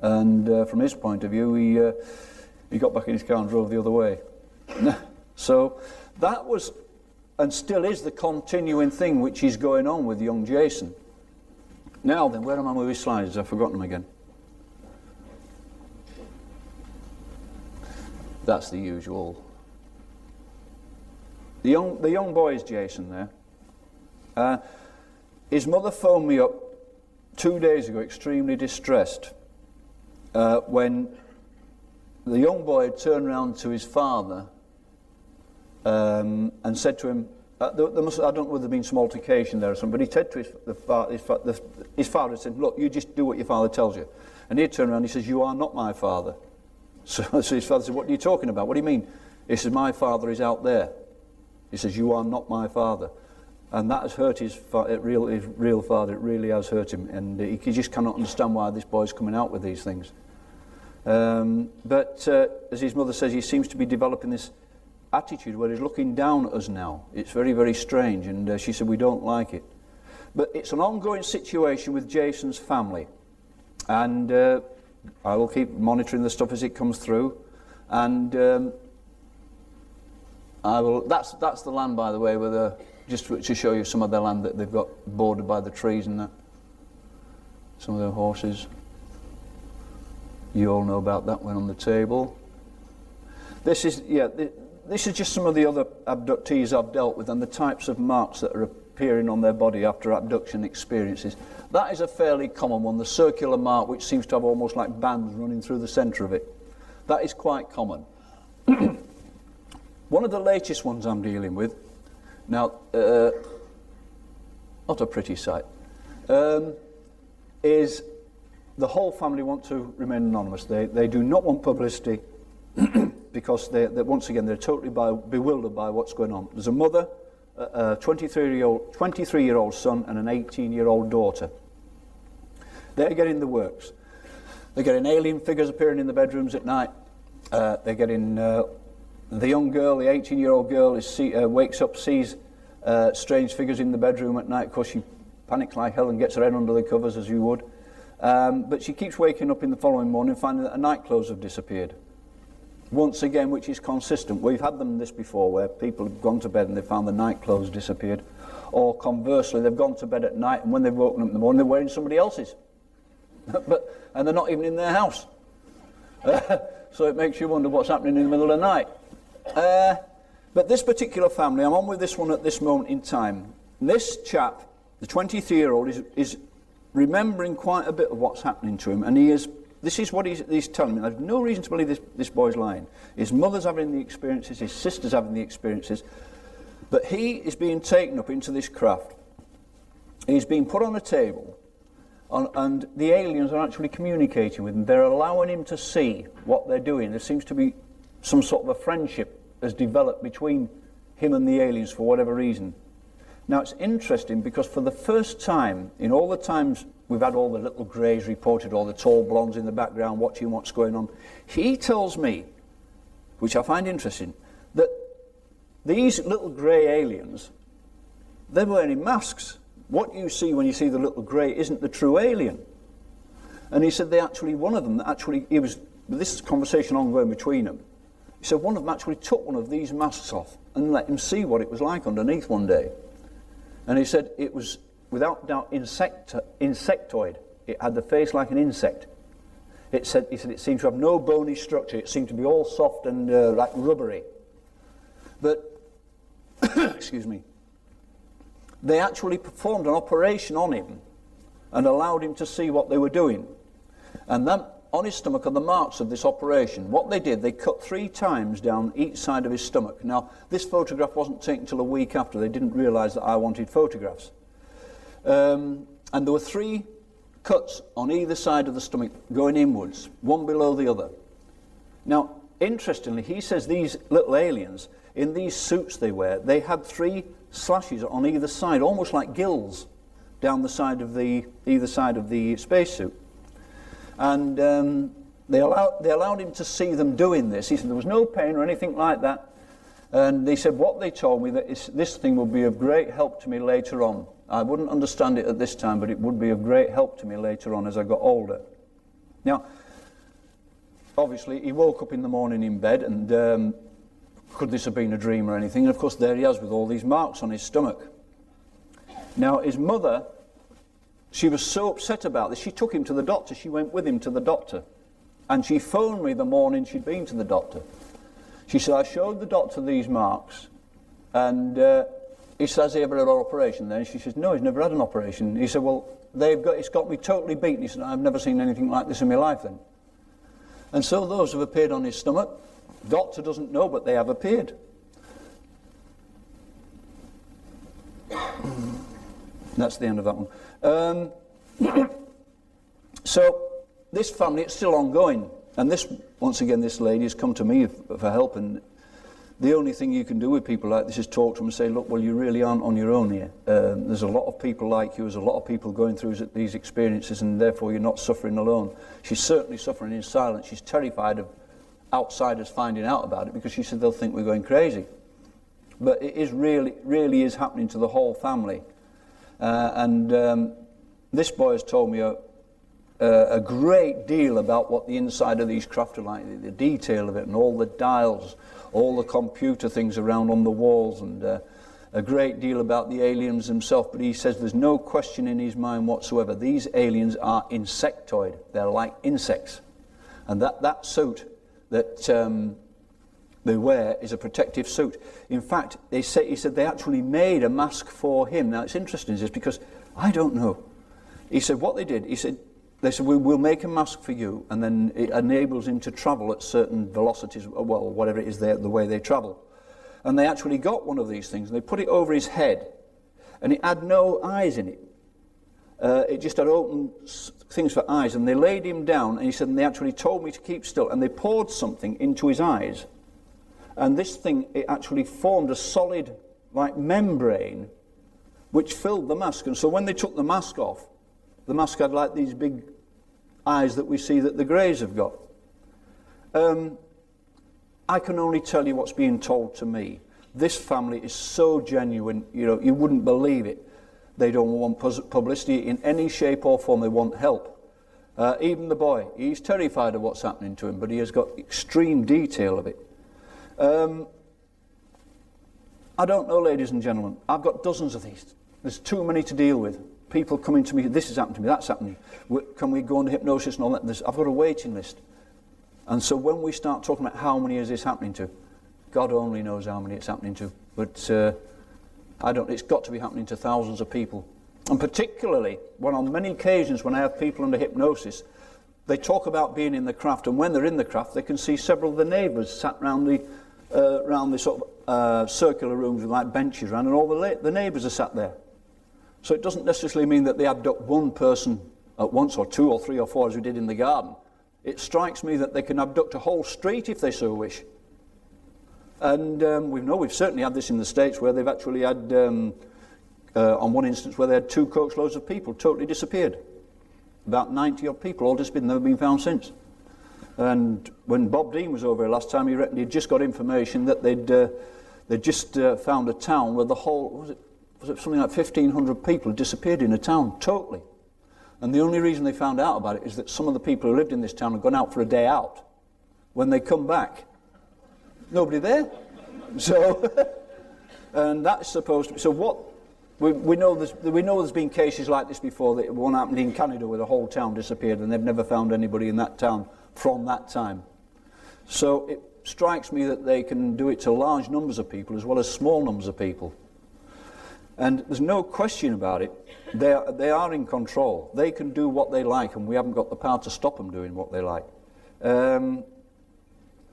And from his point of view, he got back in his car and drove the other way. So that was, and still is, the continuing thing which is going on with young Jason. Now then, where am I with his slides? I've forgotten them again. That's the usual. The young boy is Jason there. His mother phoned me up 2 days ago, extremely distressed, when the young boy had turned round to his father and said to him, I don't know whether there'd been some altercation there or something, but he said to his father had said, look, you just do what your father tells you. And he turned around and he says, you are not my father. So his father said, what are you talking about? What do you mean? He says, my father is out there. He says, you are not my father. And that has hurt his real father. It really has hurt him. And he just cannot understand why this boy's coming out with these things. But as his mother says, he seems to be developing this attitude where he's looking down at us now. It's very, very strange. And she said, we don't like it. But it's an ongoing situation with Jason's family. And I will keep monitoring the stuff as it comes through. And I will. That's the land, by the way, with just to show you some of their land that they've got bordered by the trees and that. Some of their horses. You all know about that one on the table. This is just some of the other abductees I've dealt with and the types of marks that are appearing on their body after abduction experiences. That is a fairly common one, the circular mark, which seems to have almost like bands running through the centre of it. That is quite common. One of the latest ones I'm dealing with, now, not a pretty sight, is the whole family want to remain anonymous. They do not want publicity because they once again, they're totally bewildered by what's going on. There's a mother, a 23-year-old son and an 18-year-old daughter. They're getting the works. They're getting alien figures appearing in the bedrooms at night. They're getting... the young girl, the 18-year-old girl, wakes up, sees strange figures in the bedroom at night. Of course, she panics like hell and gets her head under the covers, as you would. But she keeps waking up in the following morning finding that her night clothes have disappeared. Once again, which is consistent. We've had this before, where people have gone to bed and they found the night clothes disappeared. Or conversely, they've gone to bed at night and when they've woken up in the morning, they're wearing somebody else's. And they're not even in their house. So it makes you wonder what's happening in the middle of the night. But this particular family, I'm on with this one at this moment in time. This chap, the 23-year-old, is remembering quite a bit of what's happening to him, and this is what he's telling me. There's no reason to believe this boy's lying. His mother's having the experiences, his sister's having the experiences, but he is being taken up into this craft. He's being put on a table, and the aliens are actually communicating with him. They're allowing him to see what they're doing. There seems to be some sort of a friendship has developed between him and the aliens for whatever reason. Now it's interesting because for the first time, in all the times we've had all the little greys reported, all the tall blondes in the background watching what's going on, he tells me, which I find interesting, that these little grey aliens, they're wearing masks. What you see when you see the little grey isn't the true alien. And he said one of them, this is a conversation ongoing between them, he said one of them actually took one of these masks off and let him see what it was like underneath one day. And he said it was, without doubt, insectoid. It had the face like an insect. He said it seemed to have no bony structure. It seemed to be all soft and like rubbery. But, excuse me, they actually performed an operation on him and allowed him to see what they were doing. And then on his stomach are the marks of this operation. What they did, they cut 3 times down each side of his stomach. Now, this photograph wasn't taken until a week after. They didn't realise that I wanted photographs. And there were 3 cuts on either side of the stomach going inwards, one below the other. Now, interestingly, he says these little aliens, in these suits they wear, they had 3 slashes on either side, almost like gills, down the side of either side of the spacesuit. And They allowed him to see them doing this. He said there was no pain or anything like that. And they said what they told me, that this thing will be of great help to me later on. I wouldn't understand it at this time, but it would be of great help to me later on as I got older. Now, obviously, he woke up in the morning in bed, and could this have been a dream or anything? And of course, there he is with all these marks on his stomach. Now, his mother, she was so upset about this, she took him to the doctor. She went with him to the doctor. And she phoned me the morning she'd been to the doctor. She said, I showed the doctor these marks, and he says, has he ever had an operation then? She says, no, he's never had an operation. He said, well, it's got me totally beaten. He said, I've never seen anything like this in my life then. And so those have appeared on his stomach. Doctor doesn't know, but they have appeared. That's the end of that one. So this family, it's still ongoing. And this, once again, this lady has come to me for help, and the only thing you can do with people like this is talk to them and say, look, well, you really aren't on your own here. There's a lot of people like you, there's a lot of people going through these experiences, and therefore you're not suffering alone. She's certainly suffering in silence. She's terrified of outsiders finding out about it, because she said they'll think we're going crazy. But it is really is happening to the whole family. This boy has told me a great deal about what the inside of these craft are like, the detail of it, and all the dials, all the computer things around on the walls, and a great deal about the aliens themselves. But he says there's no question in his mind whatsoever. These aliens are insectoid. They're like insects. And that suit that they wear is a protective suit. In fact, he said they actually made a mask for him. Now, it's interesting this, because I don't know. He said what they did, they said, we'll make a mask for you, and then it enables him to travel at certain velocities, well, whatever it is, the way they travel. And they actually got one of these things, and they put it over his head, and it had no eyes in it. It just had open things for eyes, and they laid him down, and he said, and they actually told me to keep still, and they poured something into his eyes, and this thing, it actually formed a solid, like, membrane, which filled the mask. And so when they took the mask off, the mask had like these big eyes that we see that the Greys have got. I can only tell you what's being told to me. This family is so genuine, you wouldn't believe it. They don't want publicity in any shape or form. They want help. Even the boy, he's terrified of what's happening to him, but he has got extreme detail of it. I don't know, ladies and gentlemen. I've got dozens of these. There's too many to deal with. People coming to me, this has happened to me, that's happening. Can we go into hypnosis and all that? I've got a waiting list. And so when we start talking about how many is this happening to, God only knows how many it's happening to. But it's got to be happening to thousands of people. And particularly, on many occasions when I have people under hypnosis, they talk about being in the craft, and when they're in the craft, they can see several of the neighbours sat round the sort of circular rooms with like benches around, and all the neighbours are sat there. So it doesn't necessarily mean that they abduct one person at once, or two or three or four, as we did in the garden. It strikes me that they can abduct a whole street if they so wish. And we've certainly had this in the States, where they've actually had, on one instance, where they had 2 coachloads of people totally disappeared. About 90 odd people, all disappeared, never been found since. And when Bob Dean was over here last time, he reckoned he'd just got information that they'd just found a town where the whole, was it something like 1,500 people had disappeared in a town, totally. And the only reason they found out about it is that some of the people who lived in this town had gone out for a day out. When they come back, nobody there. So, and that's supposed to be, so what, we know there's been cases like this before. That one happened in Canada where the whole town disappeared, and they've never found anybody in that town from that time. So it strikes me that they can do it to large numbers of people as well as small numbers of people. And there's no question about it. They are in control. They can do what they like, and we haven't got the power to stop them doing what they like.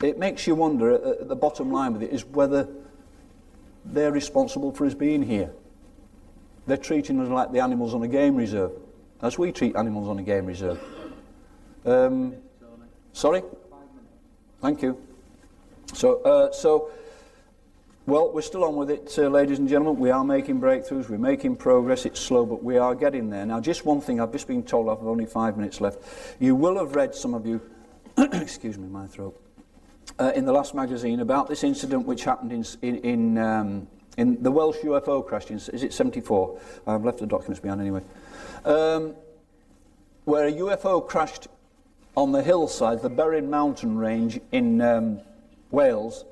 It makes you wonder, at the bottom line with it, is whether they're responsible for us being here. They're treating us like the animals on a game reserve, as we treat animals on a game reserve. Sorry? 5 minutes. Thank you. Well, we're still on with it, ladies and gentlemen. We are making breakthroughs, we're making progress. It's slow, but we are getting there. Now, just one thing, I've just been told I've only 5 minutes left. You will have read, some of you, excuse me, my throat, in the last magazine about this incident which happened in the Welsh UFO crash, is it 74? I've left the documents behind anyway. Where a UFO crashed on the hillside, the Berwyn mountain range in Wales.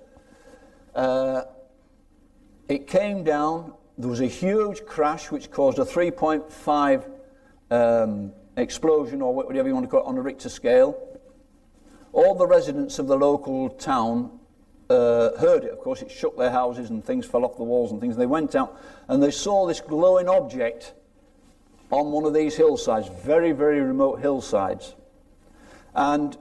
It came down, there was a huge crash which caused a 3.5 explosion, or whatever you want to call it, on a Richter scale. All the residents of the local town heard it, of course. It shook their houses and things fell off the walls and things. They went out and they saw this glowing object on one of these hillsides, very, very remote hillsides. And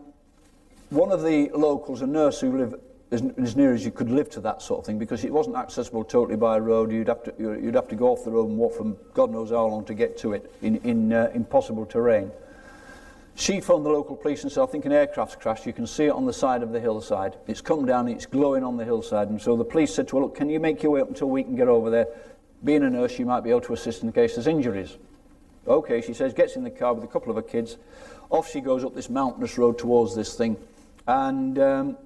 one of the locals, a nurse who lived as near as you could live to that sort of thing, because it wasn't accessible totally by road. You'd have to go off the road and walk from God knows how long to get to it in impossible terrain. She phoned the local police and said, I think an aircraft's crashed. You can see it on the side of the hillside. It's come down, it's glowing on the hillside. And so the police said to her, look, can you make your way up until we can get over there? Being a nurse, you might be able to assist in case there's injuries. Okay, she says, gets in the car with a couple of her kids. Off she goes up this mountainous road towards this thing. And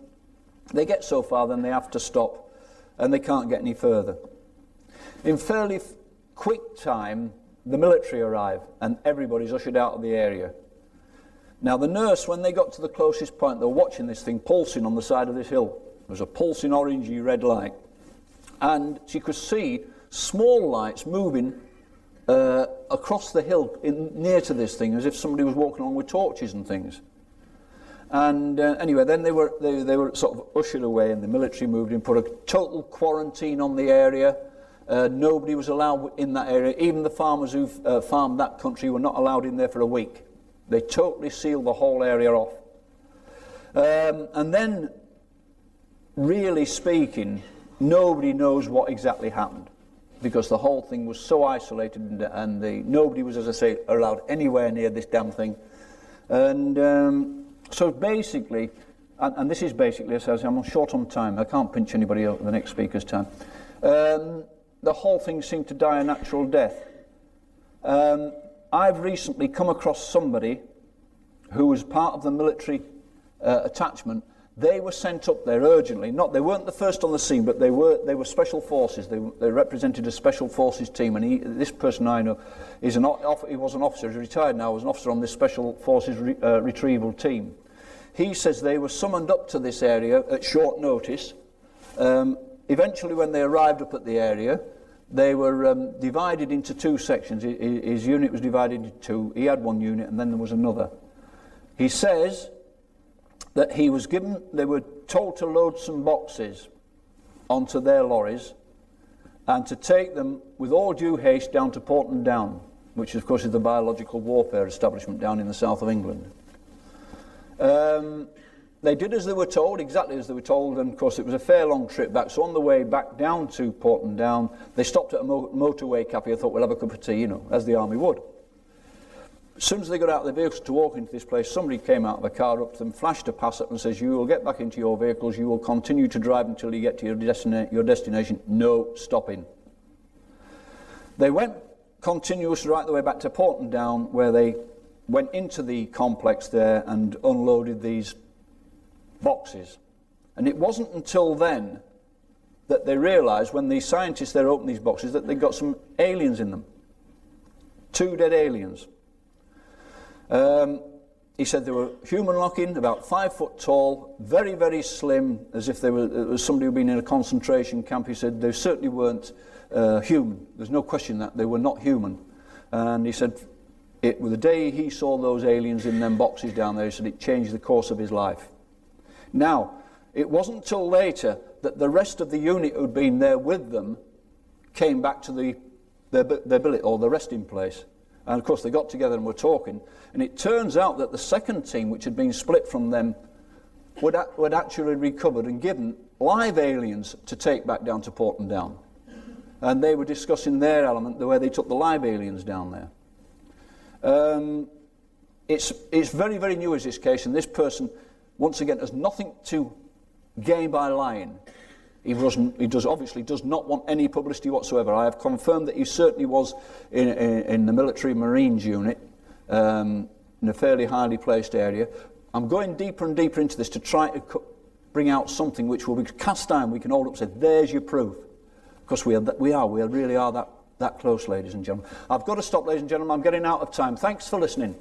they get so far, then they have to stop. And they can't get any further. In fairly quick time, the military arrive. And everybody's ushered out of the area. Now the nurse, when they got to the closest point, they were watching this thing pulsing on the side of this hill. There was a pulsing orangey red light. And she could see small lights moving across the hill near to this thing, as if somebody was walking along with torches and things. And anyway, then they were sort of ushered away, and the military moved in, put a total quarantine on the area. Nobody was allowed in that area. Even the farmers who farmed that country were not allowed in there for a week. They totally sealed the whole area off. And then, really speaking, nobody knows what exactly happened, because the whole thing was so isolated, and nobody was, as I say, allowed anywhere near this damn thing. And so basically, and this is basically, as I say, I'm short on time. I can't pinch anybody out at the next speaker's time. The whole thing seemed to die a natural death. I've recently come across somebody who was part of the military attachment. They were sent up there urgently. They weren't the first on the scene, but they were special forces. They represented a special forces team, and this person I know he was an officer. He's retired now. Was an officer on this special forces retrieval team. He says they were summoned up to this area at short notice. Eventually, when they arrived up at the area, they were divided into two sections. His unit was divided into two. He had one unit, and then there was another. He says that they were told to load some boxes onto their lorries and to take them with all due haste down to Porton Down, which of course is the biological warfare establishment down in the south of England. They did as they were told, exactly as they were told, and of course it was a fair long trip back. So on the way back down to Porton Down, they stopped at a motorway cafe and thought, we'll have a cup of tea, as the army would. As soon as they got out of their vehicles to walk into this place, somebody came out of a car up to them, flashed a pass up and says, you will get back into your vehicles, you will continue to drive until you get to your destination, no stopping. They went continuous right the way back to Porton Down, where they went into the complex there and unloaded these boxes. And it wasn't until then that they realised, when the scientists there opened these boxes, that they got some aliens in them. 2 dead aliens. He said they were human-looking, about 5 foot tall, very, very slim, as if it was somebody who'd been in a concentration camp. He said they certainly weren't human. There's no question that they were not human. And he said, the day he saw those aliens in them boxes down there, he said it changed the course of his life. Now, it wasn't until later that the rest of the unit who'd been there with them came back to their billet, or the resting place. And of course they got together and were talking, and it turns out that the second team, which had been split from them, would actually recovered and given live aliens to take back down to Porton Down. And they were discussing their element, the way they took the live aliens down there. It's very, very new as this case, and this person, once again, has nothing to gain by lying. He obviously does not want any publicity whatsoever. I have confirmed that he certainly was in the military Marines unit, in a fairly highly placed area. I'm going deeper and deeper into this to try to bring out something which will be cast iron. We can hold up and say, there's your proof. Because we really are that close, ladies and gentlemen. I've got to stop, ladies and gentlemen. I'm getting out of time. Thanks for listening.